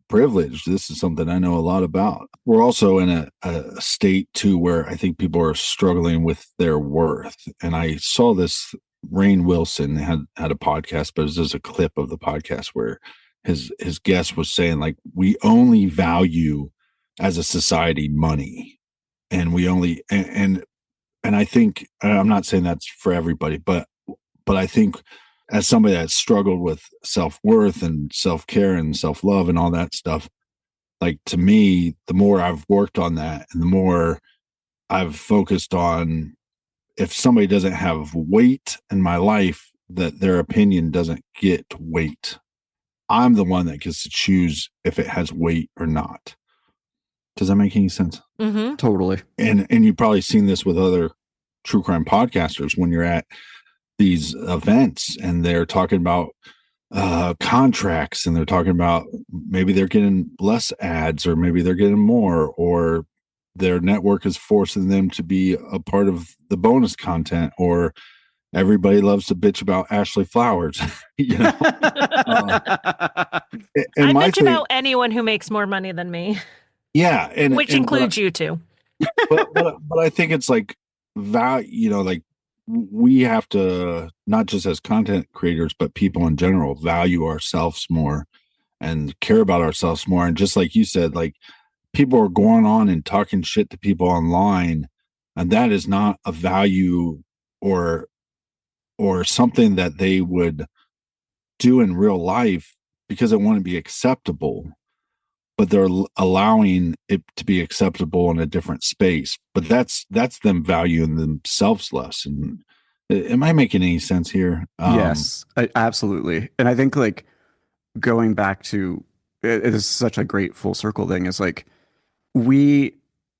privilege. This is something I know a lot about. We're also in a state too where I think people are struggling with their worth. And I saw this, Rainn Wilson had a podcast, but it was just a clip of the podcast where his guest was saying, like, we only value as a society money, and we only and I think, I'm not saying that's for everybody, but I think as somebody that's struggled with self-worth and self-care and self-love and all that stuff, like, to me, the more I've worked on that and the more I've focused on, if somebody doesn't have weight in my life, that their opinion doesn't get weight. I'm the one that gets to choose if it has weight or not. Does that make any sense? Mm-hmm. Totally. And you've probably seen this with other true crime podcasters when you're at these events and they're talking about contracts, and they're talking about maybe they're getting less ads, or maybe they're getting more, or their network is forcing them to be a part of the bonus content, or everybody loves to bitch about Ashley Flowers. You know? I bitch about anyone who makes more money than me. Yeah, which includes you too. but I think it's like value. You know, like, we have to, not just as content creators, but people in general, value ourselves more and care about ourselves more. And just like you said, like, people are going on and talking shit to people online, and that is not a value or something that they would do in real life because it wouldn't be acceptable, but they're allowing it to be acceptable in a different space. But that's them valuing themselves less. And am I making any sense here? Yes, absolutely. And I think, like, going back to, it is such a great full circle thing, is like, we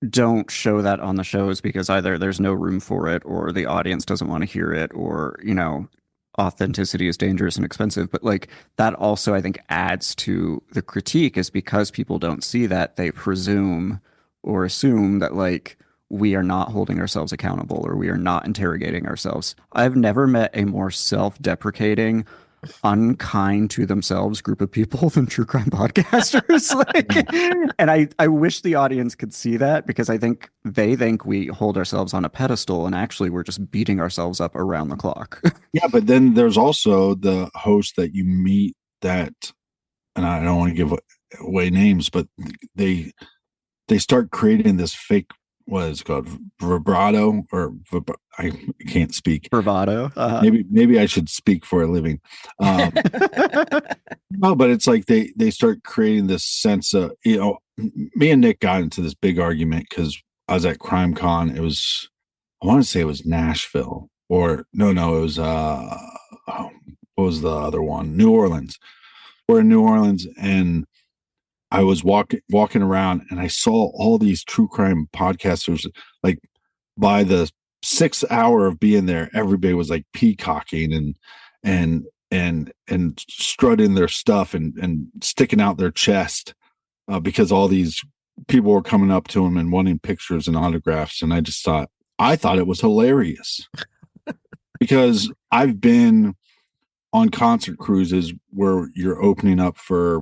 don't show that on the shows because either there's no room for it, or the audience doesn't want to hear it, or, you know, authenticity is dangerous and expensive. But like, that also, I think, adds to the critique, is because people don't see that, they presume or assume that, like, we are not holding ourselves accountable, or we are not interrogating ourselves. I've never met a more self-deprecating, unkind to themselves group of people than true crime podcasters. Like, and I wish the audience could see that, because I think they think we hold ourselves on a pedestal, and actually we're just beating ourselves up around the clock. Yeah, but then there's also the host that you meet that, and I don't want to give away names, but they start creating this fake, what is it called, vibrato, or I can't speak. Bravado. Maybe I should speak for a living. No, but it's like they start creating this sense of, you know, me and Nick got into this big argument because I was at Crime Con. It was, I want to say it was Nashville, or no, it was what was the other one? New Orleans. We're in New Orleans, and I was walking around, and I saw all these true crime podcasters. Like by the 6th hour of being there, everybody was like peacocking and strutting their stuff and sticking out their chest because all these people were coming up to them and wanting pictures and autographs. And I thought it was hilarious because I've been on concert cruises where you're opening up for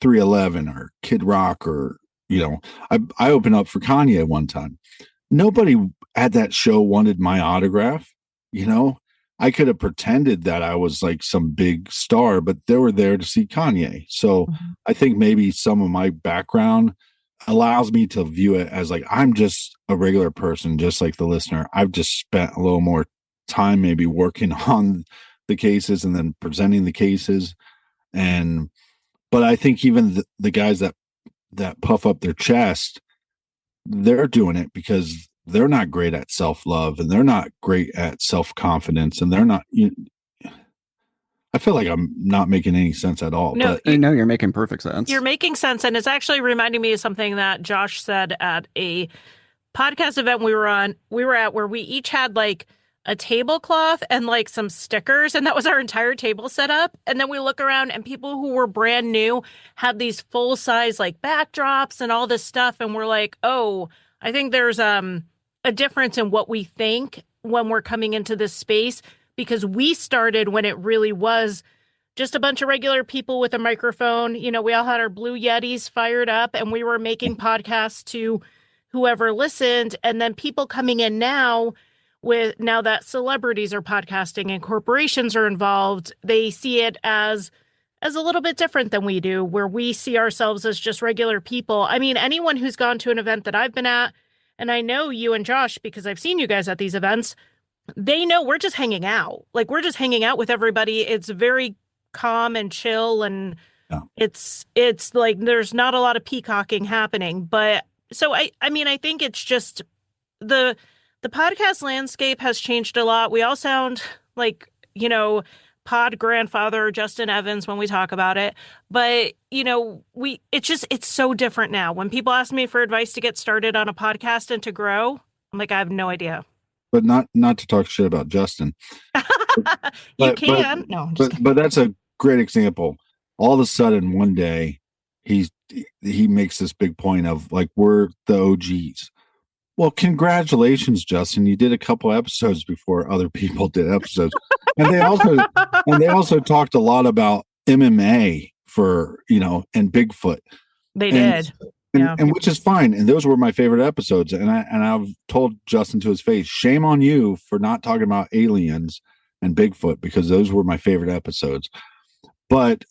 311 or Kid Rock, or, I opened up for Kanye one time. Nobody at that show wanted my autograph. I could have pretended that I was like some big star, but they were there to see Kanye. So I think maybe some of my background allows me to view it as like, I'm just a regular person, just like the listener. I've just spent a little more time maybe working on the cases and then presenting the cases. But I think even the guys that puff up their chest, they're doing it because they're not great at self-love, and they're not great at self-confidence, and they're not. I feel like I'm not making any sense at all. No, no, you're making perfect sense. You're making sense, and it's actually reminding me of something that Josh said at a podcast event we were at, where we each had like a tablecloth and like some stickers, and that was our entire table set up. And then we look around, and people who were brand new had these full size like backdrops and all this stuff, and we're like, oh, I think there's a difference in what we think when we're coming into this space, because we started when it really was just a bunch of regular people with a microphone. We all had our Blue Yetis fired up, and we were making podcasts to whoever listened. And then people coming in now that celebrities are podcasting and corporations are involved, they see it as a little bit different than we do, where we see ourselves as just regular people. I mean, anyone who's gone to an event that I've been at, and I know you and Josh, because I've seen you guys at these events, they know we're just hanging out. Like, we're just hanging out with everybody. It's very calm and chill, and it's like there's not a lot of peacocking happening. But so I mean, I think it's just the podcast landscape has changed a lot. We all sound like, pod grandfather Justin Evans when we talk about it. But, it's so different now. When people ask me for advice to get started on a podcast and to grow, I'm like, I have no idea. But not to talk shit about Justin. You can. No, I'm just kidding. But that's a great example. All of a sudden, one day, he makes this big point of like, we're the OGs. Well, congratulations, Justin. You did a couple episodes before other people did episodes. And they also talked a lot about MMA and Bigfoot. They did. And which is fine. And those were my favorite episodes. And I've told Justin to his face, shame on you for not talking about aliens and Bigfoot, because those were my favorite episodes. But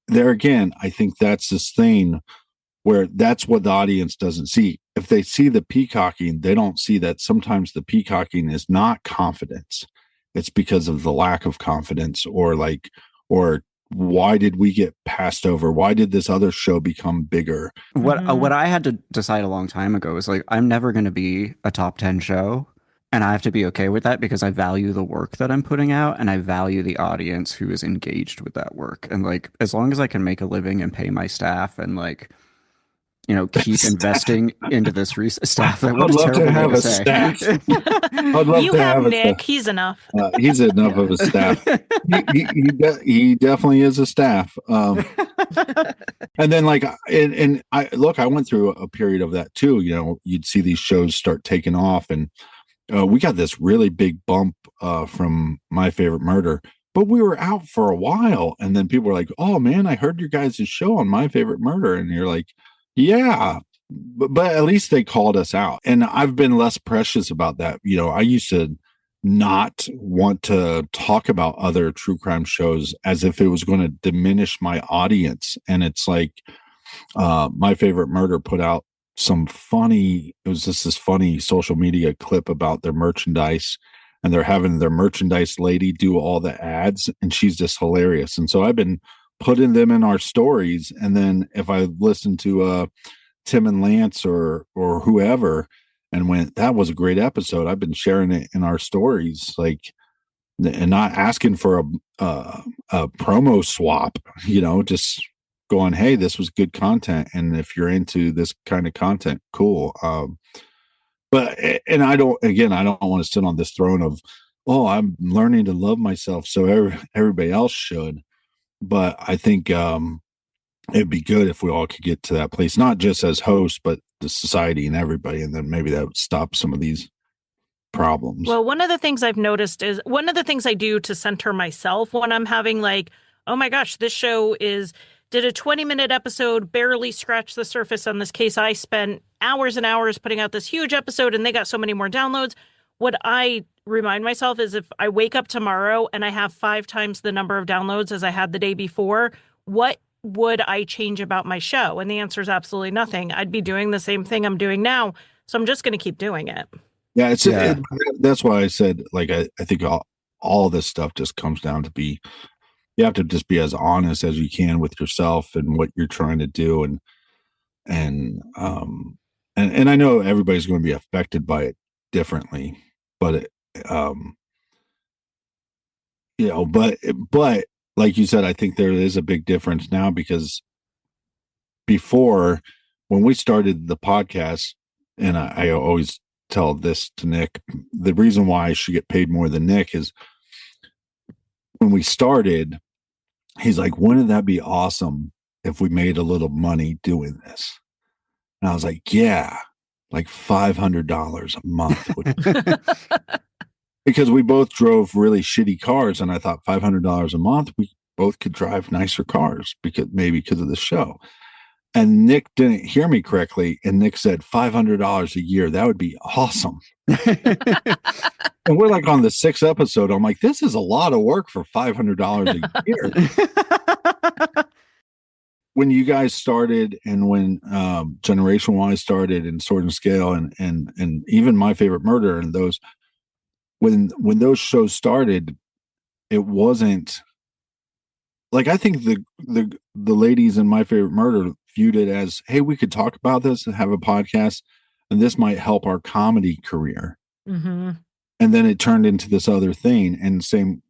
there again, I think that's this thing where that's what the audience doesn't see. If they see the peacocking, they don't see that sometimes the peacocking is not confidence. It's because of the lack of confidence, or why did we get passed over? Why did this other show become bigger? What I had to decide a long time ago is like, I'm never going to be a top 10 show, and I have to be okay with that, because I value the work that I'm putting out, and I value the audience who is engaged with that work. And like, as long as I can make a living and pay my staff and like, keep investing into this staff. I'd love to have a staff. I'd love to have Nick. He's enough. He's enough of a staff. He definitely is a staff. And then I went through a period of that too. You'd see these shows start taking off, and we got this really big bump from My Favorite Murder. But we were out for a while, and then people were like, "Oh man, I heard your guys' show on My Favorite Murder," and you're like, yeah, but at least they called us out. And I've been less precious about that. I used to not want to talk about other true crime shows as if it was going to diminish my audience. And it's like, My Favorite Murder put out it was just this funny social media clip about their merchandise, and they're having their merchandise lady do all the ads, and she's just hilarious. And so I've been putting them in our stories, and then if I listen to Tim and Lance or whoever and went, that was a great episode, I've been sharing it in our stories. Like, and not asking for a promo swap, just going, hey, this was good content. And if you're into this kind of content, cool. And I don't want to sit on this throne of, oh, I'm learning to love myself, so everybody else should. But I think it'd be good if we all could get to that place, not just as hosts, but the society and everybody. And then maybe that would stop some of these problems. Well, one of the things I've noticed is one of the things I do to center myself when I'm having like, oh my gosh, this show did a 20-minute episode, barely scratched the surface on this case. I spent hours and hours putting out this huge episode and they got so many more downloads. What I remind myself is if I wake up tomorrow and I have 5 times the number of downloads as I had the day before, what would I change about my show? And the answer is absolutely nothing. I'd be doing the same thing I'm doing now. So I'm just going to keep doing it. Yeah, that's why I said, like, I think all this stuff just comes down to you have to just be as honest as you can with yourself and what you're trying to do. And I know everybody's going to be affected by it differently, but, but like you said, I think there is a big difference now, because before, when we started the podcast, and I always tell this to Nick, the reason why I should get paid more than Nick is when we started, he's like, wouldn't that be awesome if we made a little money doing this? And I was like, yeah, like $500 a month. Because we both drove really shitty cars. And I thought $500 a month, we both could drive nicer cars because of the show. And Nick didn't hear me correctly. And Nick said $500 a year. That would be awesome. And we're like on the 6th episode. I'm like, this is a lot of work for $500 a year. When you guys started, and when Generation Y started, and Sword and Scale, and even My Favorite Murder, and those, when those shows started, it wasn't like, I think the ladies in My Favorite Murder viewed it as, hey, we could talk about this and have a podcast, and this might help our comedy career. Mm-hmm. And then it turned into this other thing. And same,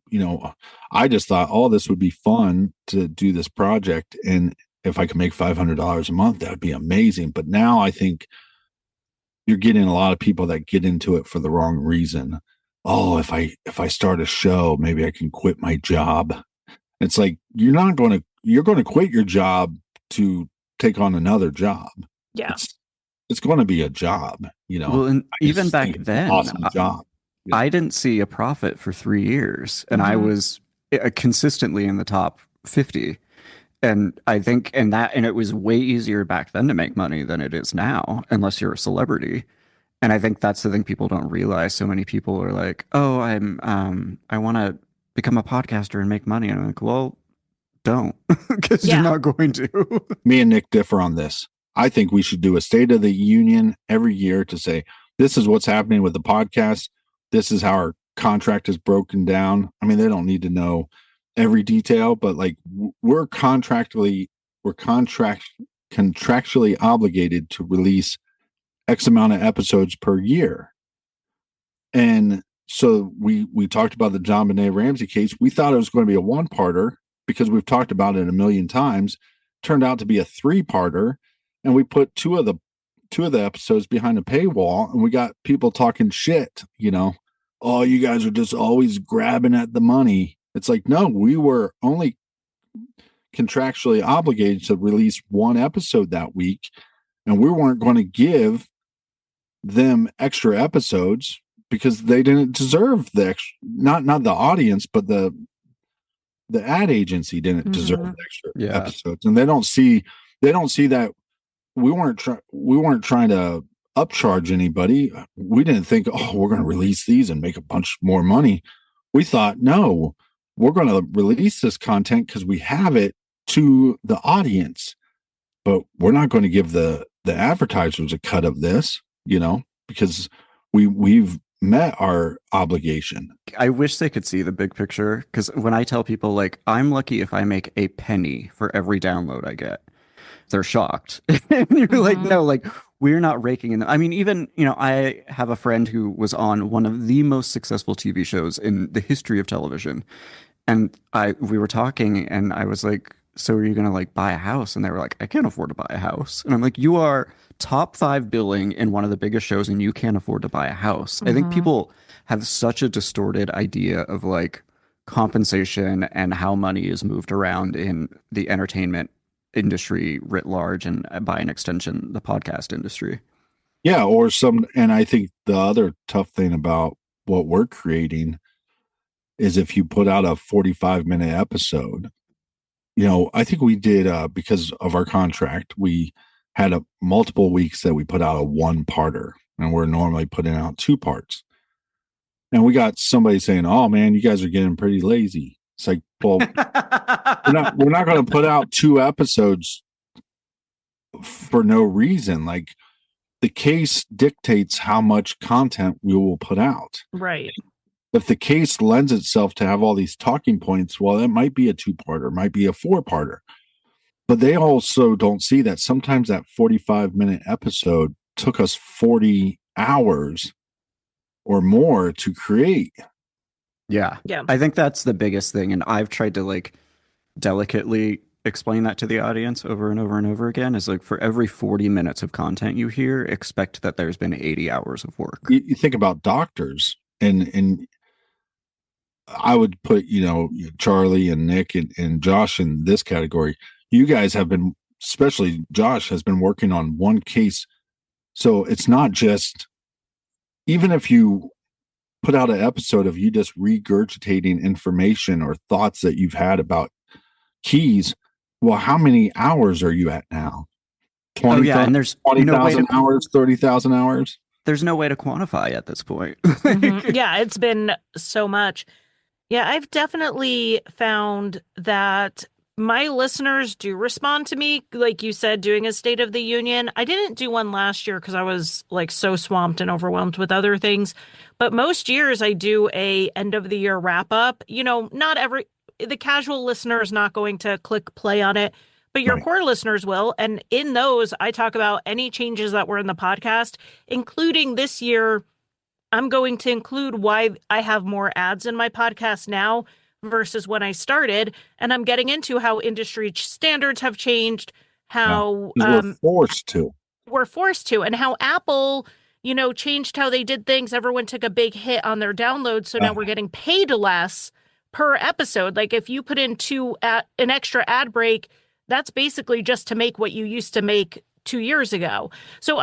I just thought, oh, this would be fun to do this project. And if I could make $500 a month, that would be amazing. But now I think you're getting a lot of people that get into it for the wrong reason. Oh, if I start a show, maybe I can quit my job. It's like, you're going to quit your job to take on another job. Yeah. It's going to be a job, Well, and even back then, awesome job. Yeah. I didn't see a profit for 3 years, and I was consistently in the top 50. And I think, and it was way easier back then to make money than it is now, unless you're a celebrity. And I think that's the thing people don't realize. So many people are like, oh, I want to become a podcaster and make money. And I'm like, well, don't, because you're not going to. Me and Nick differ on this. I think we should do a State of the Union every year to say, this is what's happening with the podcast. This is how our contract is broken down. I mean, they don't need to know every detail, but like, we're contractually obligated to release X amount of episodes per year. And so we talked about the John Benet Ramsey case. We thought it was going to be a 1-parter because we've talked about it a million times. Turned out to be a 3-parter, and we put two of the episodes behind a paywall, and we got people talking shit, oh, you guys are just always grabbing at the money. It's like, no, we were only contractually obligated to release 1 episode that week, and we weren't going to give them extra episodes because they didn't deserve the extra, not the audience, but the ad agency didn't deserve the extra episodes. And they don't see that we weren't trying to upcharge anybody. We didn't think, oh, we're going to release these and make a bunch more money. We thought, no, we're going to release this content because we have it to the audience, but we're not going to give the advertisers a cut of this, because we've met our obligation. I wish they could see the big picture, because when I tell people, like, I'm lucky if I make a penny for every download I get, they're shocked. And you're like, no, like, we're not raking in. I mean, even, I have a friend who was on one of the most successful TV shows in the history of television. And we were talking and I was like, so are you going to like buy a house? And they were like, I can't afford to buy a house. And I'm like, you are top 5 billing in one of the biggest shows and you can't afford to buy a house. I think people have such a distorted idea of like compensation and how money is moved around in the entertainment industry writ large, and by an extension, the podcast industry. Yeah, and I think the other tough thing about what we're creating is if you put out a 45-minute episode, I think we did, because of our contract, we had multiple weeks that we put out a 1-parter, and we're normally putting out 2 parts. And we got somebody saying, "Oh man, you guys are getting pretty lazy." It's like, well, we're not going to put out 2 episodes for no reason. Like, the case dictates how much content we will put out. Right. If the case lends itself to have all these talking points, well, it might be a 2-parter, might be a 4-parter. But they also don't see that sometimes that 45-minute episode took us 40 hours or more to create. Yeah. I think that's the biggest thing. And I've tried to like delicately explain that to the audience over and over and over again, is like, for every 40 minutes of content you hear, expect that there's been 80 hours of work. You think about doctors, and I would put, Charlie and Nick and Josh in this category. You guys have been, especially Josh, has been working on one case. So it's not just, even if you put out an episode of you just regurgitating information or thoughts that you've had about keys, well, how many hours are you at now? 20, and there's 20,000 hours, 30,000 hours. There's no way to quantify at this point. Yeah, it's been so much. Yeah, I've definitely found that my listeners do respond to me, like you said, doing a State of the Union. I didn't do one last year because I was like so swamped and overwhelmed with other things. But most years I do a end of the year wrap up. The casual listener is not going to click play on it, but your core listeners will. And in those, I talk about any changes that were in the podcast, including this year. I'm going to include why I have more ads in my podcast now versus when I started. And I'm getting into how industry standards have changed, how we're forced to, and how Apple, changed how they did things. Everyone took a big hit on their downloads. So now we're getting paid less per episode. Like, if you put in an extra ad break, that's basically just to make what you used to make 2 years ago. So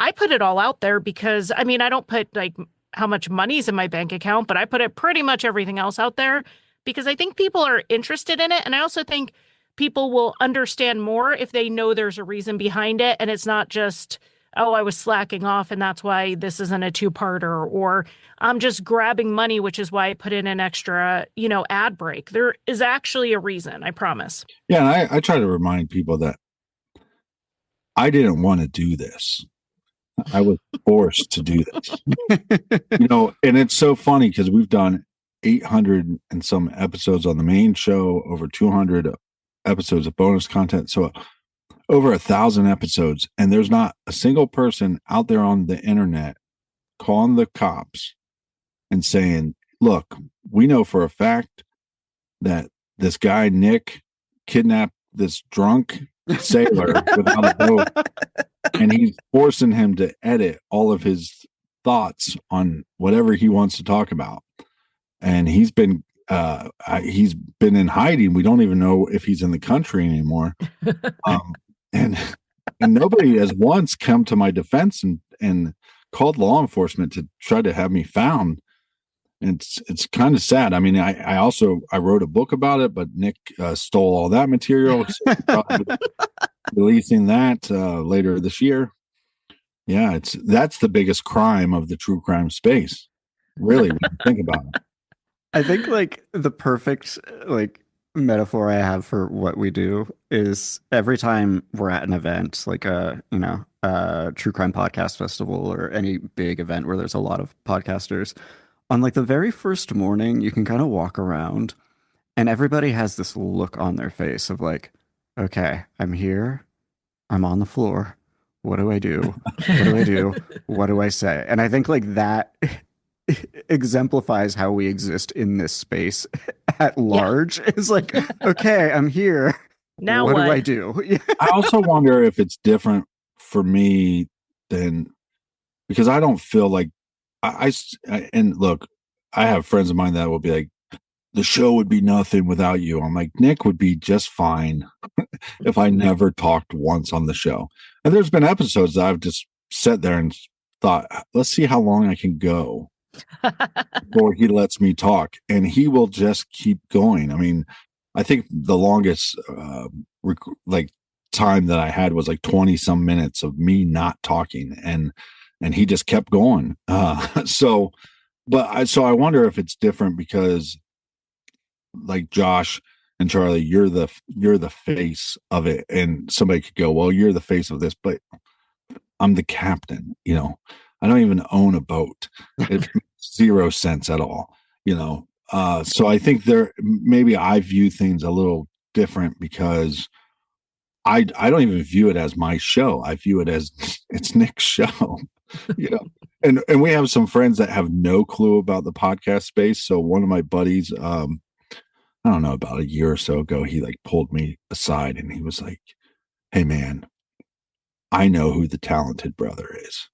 I put it all out there because, I don't put like how much money's in my bank account, but I put it pretty much everything else out there because I think people are interested in it. And I also think people will understand more if they know there's a reason behind it. And it's not just, oh, I was slacking off and that's why this isn't a 2-parter, or I'm just grabbing money, which is why I put in an extra, ad break. There is actually a reason, I promise. Yeah. And I try to remind people that I didn't want to do this. I was forced to do this, and it's so funny because we've done 800 and some episodes on the main show, over 200 episodes of bonus content. So over 1,000 episodes. And there's not a single person out there on the internet calling the cops and saying, look, we know for a fact that this guy, Nick, kidnapped this drunk sailor without a boat, and he's forcing him to edit all of his thoughts on whatever he wants to talk about. And he's been in hiding. We don't even know if he's in the country anymore. And nobody has once come to my defense and called law enforcement to try to have me found. And it's kind of sad. I wrote a book about it, but Nick stole all that material. So releasing that later this year. Yeah, that's the biggest crime of the true crime space. Really, when you think about it. I think like the perfect metaphor I have for what we do is every time we're at an event, like a true crime podcast festival or any big event where there's a lot of podcasters, on like the very first morning, you can kind of walk around and everybody has this look on their face of like, okay, I'm here, I'm on the floor. What do I do? What do I do? What do I say? And I think like that exemplifies how we exist in this space at large. It's like, okay, I'm here. Now what do I do? I also wonder if it's different for me than, because I don't feel like and look, I have friends of mine that will be like, the show would be nothing without you. I'm like, Nick would be just fine if I never talked once on the show. And there's been episodes that I've just sat there and thought, let's see how long I can go before he lets me talk. And he will just keep going. I mean, I think the longest like time that I had was like 20 some minutes of me not talking, and he just kept going. So I wonder if it's different because like Josh and Charlie, you're the face of it, and somebody could go, well, you're the face of this, but I'm the captain. You know, I don't even own a boat. It makes 0 sense at all. You know, so I think maybe I view things a little different because I don't even view it as my show. I view it as it's Nick's show. You know, and we have some friends that have no clue about the podcast space. So one of my buddies, I don't know, about a year or so ago, he like pulled me aside and he was like, hey man, I know who the talented brother is.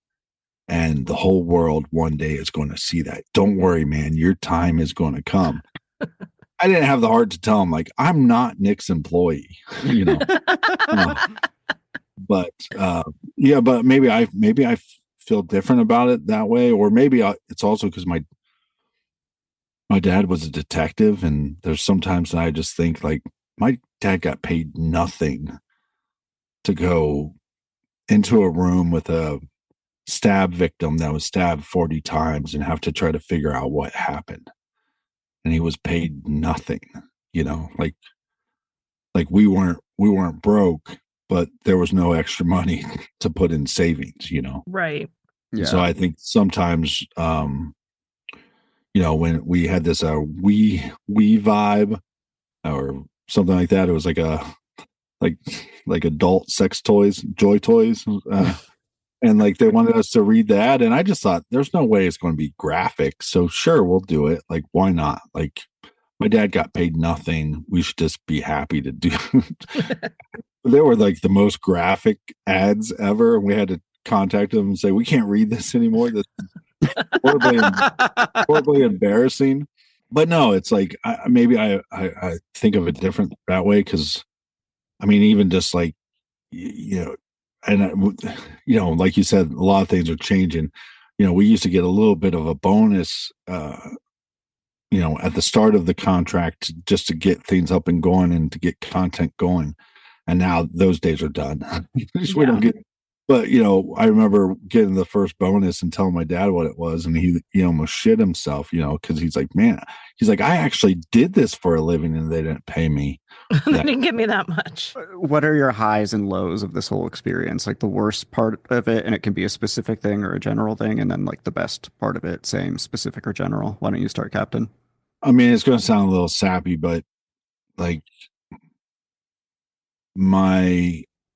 And the whole world one day is going to see that. Don't worry, man, your time is going to come. I didn't have the heart to tell him, like, I'm not Nick's employee, you know. But yeah, but maybe I feel different about it that way, or maybe it's also because my dad was a detective, and there's sometimes that I just think like my dad got paid nothing to go into a room with a stab victim that was stabbed 40 times and have to try to figure out what happened. And he was paid nothing, you know, like we weren't broke, but there was no extra money to put in savings, you know? Right. Yeah. So I think sometimes, you know, when we had this we vibe or something like that, it was like adult sex toys, joy toys, and like they wanted us to read that, and I just thought there's no way it's going to be graphic, so sure, we'll do it. Like, why not? Like, my dad got paid nothing. We should just be happy to do. They were like the most graphic ads ever, and we had to contact them and say, we can't read this anymore. This is horribly embarrassing. But no, it's like maybe I think of it different that way, because I mean, even just like, you know, and you know, like you said, a lot of things are changing. You know, we used to get a little bit of a bonus, you know, at the start of the contract just to get things up and going and to get content going. And now those days are done. We don't get. But, you know, I remember getting the first bonus and telling my dad what it was, and he almost shit himself, you know, because he's like, man, he's like, I actually did this for a living and they didn't pay me. They didn't give me that much. What are your highs and lows of this whole experience? Like the worst part of it, and it can be a specific thing or a general thing, and then like the best part of it, same, specific or general. Why don't you start, Captain? I mean, it's going to sound a little sappy, but like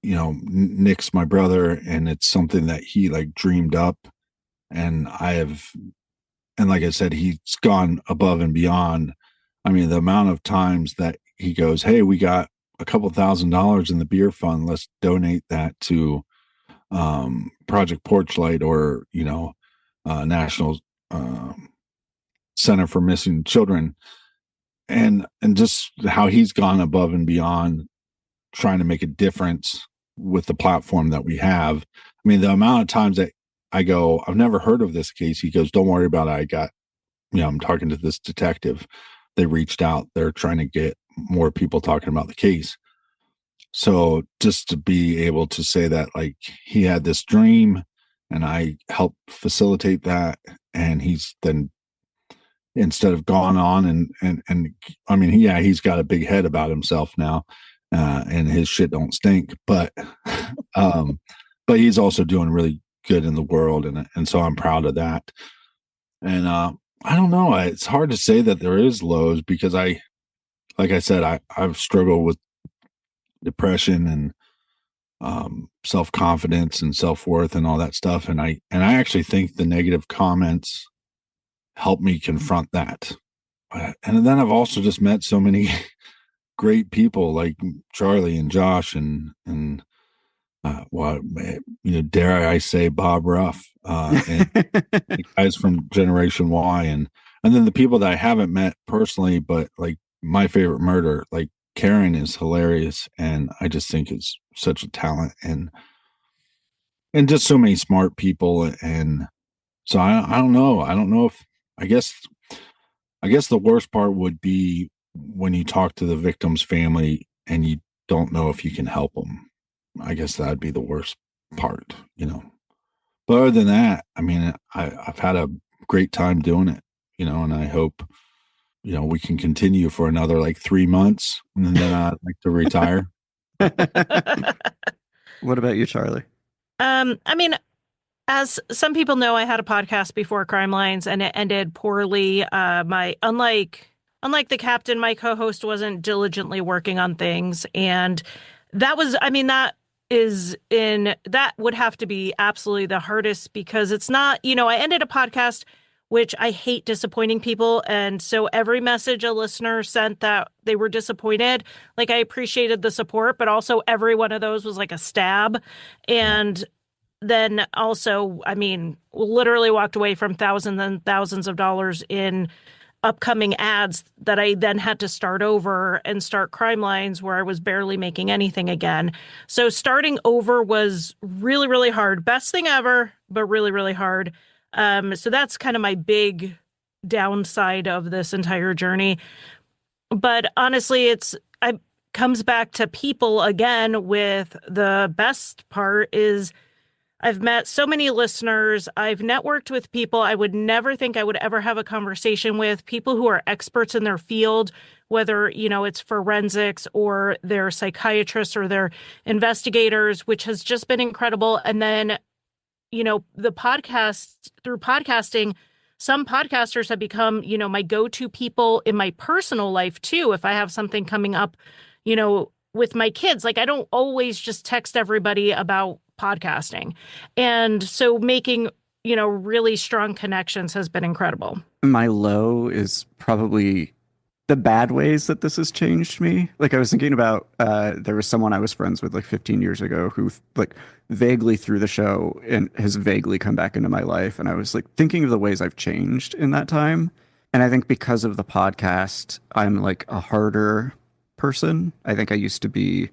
you know, Nick's my brother, and it's something that he like dreamed up, and like I said, he's gone above and beyond. I mean, the amount of times that he goes, hey, we got a couple $1,000s in the beer fund, let's donate that to Project Porchlight, or, you know, National Center for Missing Children, and just how he's gone above and beyond trying to make a difference with the platform that we have. I mean, the amount of times that I go, I've never heard of this case. He goes, don't worry about it. I'm talking to this detective. They reached out. They're trying to get more people talking about the case. So just to be able to say that, like, he had this dream and I helped facilitate that. And he's then, instead of gone on and I mean, he's got a big head about himself now. And his shit don't stink, but he's also doing really good in the world, and so I'm proud of that. And I don't know, it's hard to say that there is lows, because like I said, I've struggled with depression, and self-confidence and self-worth and all that stuff. And I actually think the negative comments help me confront that. And then I've also just met so many great people like Charlie and Josh and dare I say Bob Ruff, and the guys from Generation Y, and then the people that I haven't met personally, but like my favorite murder, like Karen is hilarious, and I just think is such a talent, and just so many smart people, and so I don't know if I guess the worst part would be when you talk to the victim's family and you don't know if you can help them. I guess that'd be the worst part, But other than that, I mean, I've had a great time doing it, and I hope, we can continue for another like 3 months, and then I'd like to retire. What about you, Charlie? I mean, as some people know, I had a podcast before Crimelines, and it ended poorly. Unlike the captain, my co-host wasn't diligently working on things, and that would have to be absolutely the hardest, because it's not, I ended a podcast, which I hate disappointing people. And so every message a listener sent that they were disappointed, like I appreciated the support, but also every one of those was like a stab. And then also, literally walked away from thousands and thousands of dollars in upcoming ads that I then had to start over and start Crimelines, where I was barely making anything again. So starting over was really, really hard. Best thing ever, but really, really hard. So that's kind of my big downside of this entire journey. But honestly, it comes back to people again. With the best part is I've met so many listeners. I've networked with people I would never think I would ever have a conversation with, people who are experts in their field, whether, it's forensics or they're psychiatrists or they're investigators, which has just been incredible. And then, the podcast, through podcasting, some podcasters have become, my go-to people in my personal life too. If I have something coming up, with my kids, like I don't always just text everybody about podcasting. And so making, really strong connections has been incredible. My low is probably the bad ways that this has changed me. Like I was thinking about, there was someone I was friends with like 15 years ago who like vaguely through the show and has vaguely come back into my life. And I was like thinking of the ways I've changed in that time. And I think because of the podcast, I'm like a harder person. I think I used to be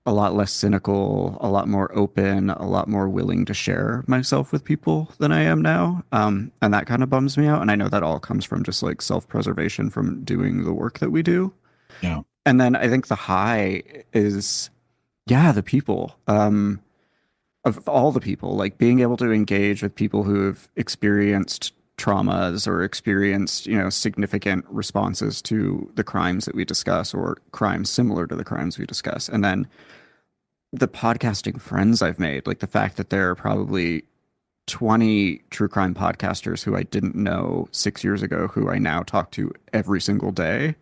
a lot less cynical, a lot more open, a lot more willing to share myself with people than I am now. And that kind of bums me out. And I know that all comes from just like self-preservation from doing the work that we do. Yeah. And then I think the high is, the people, of all the people, like being able to engage with people who have experienced traumas or experienced, significant responses to the crimes that we discuss or crimes similar to the crimes we discuss. And then the podcasting friends I've made, like the fact that there are probably 20 true crime podcasters who I didn't know 6 years ago, who I now talk to every single day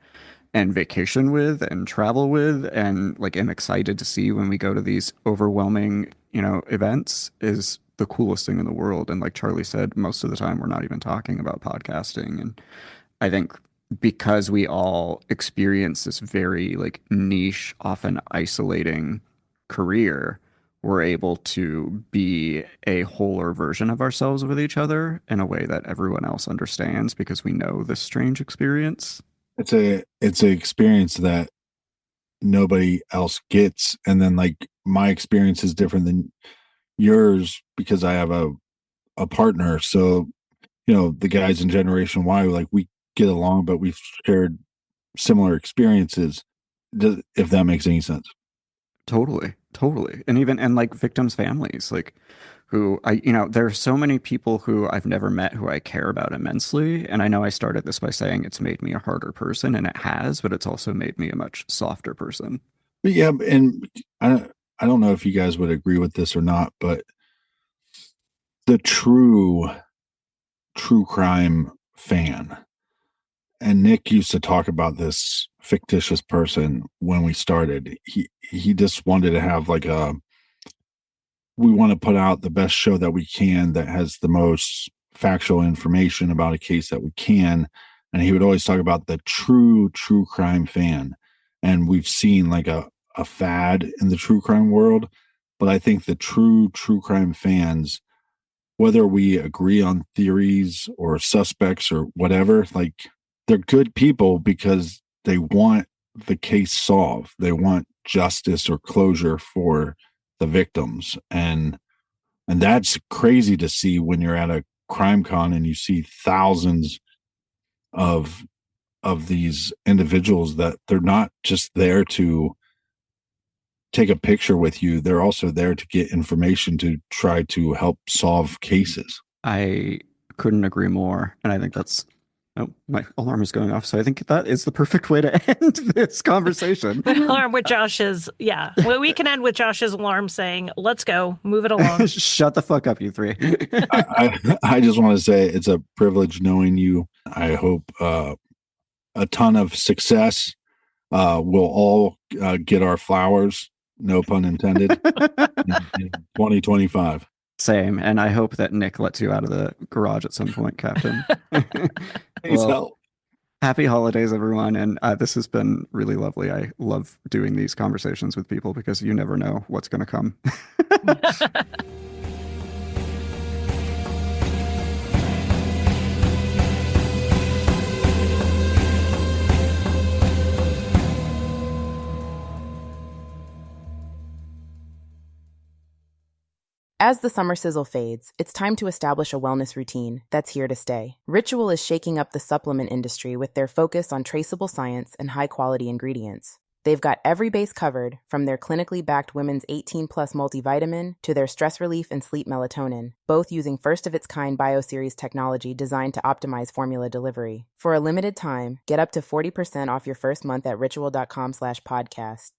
and vacation with and travel with, and like am excited to see when we go to these overwhelming, events, is the coolest thing in the world. And like Charlie said, most of the time we're not even talking about podcasting. And I think because we all experience this very like niche, often isolating career, we're able to be a wholer version of ourselves with each other in a way that everyone else understands because we know this strange experience. It's an experience that nobody else gets. And then like my experience is different than yours because I have a partner. So, the guys in Generation Y, like we get along, but we've shared similar experiences, if that makes any sense. Totally. And like victims' families, like who there are so many people who I've never met who I care about immensely. And I know I started this by saying it's made me a harder person, and it has, but it's also made me a much softer person. But yeah. And I don't know if you guys would agree with this or not, but the true crime fan, and Nick used to talk about this fictitious person when we started. He just wanted to have like a we want to put out the best show that we can that has the most factual information about a case that we can. And he would always talk about the true crime fan. And we've seen like a fad in the true crime world. But I think the true crime fans, whether we agree on theories or suspects or whatever, like they're good people because they want the case solved. They want justice or closure for the victims. And that's crazy to see when you're at a crime con and you see thousands of these individuals that they're not just there to take a picture with you. They're also there to get information to try to help solve cases. I couldn't agree more. And I think that's, oh, my alarm is going off. So I think that is the perfect way to end this conversation. Alarm with Josh's, yeah. Well, we can end with Josh's alarm saying, let's go, move it along. Shut the fuck up, you three. I just want to say it's a privilege knowing you. I hope a ton of success. We'll all get our flowers, no pun intended, in 2025. Same. And I hope that Nick lets you out of the garage at some point, Captain. Well, happy holidays, everyone. And this has been really lovely. I love doing these conversations with people because you never know what's going to come. As the summer sizzle fades, it's time to establish a wellness routine that's here to stay. Ritual is shaking up the supplement industry with their focus on traceable science and high-quality ingredients. They've got every base covered, from their clinically backed women's 18-plus multivitamin to their stress relief and sleep melatonin, both using first-of-its-kind BioSeries technology designed to optimize formula delivery. For a limited time, get up to 40% off your first month at ritual.com/podcast.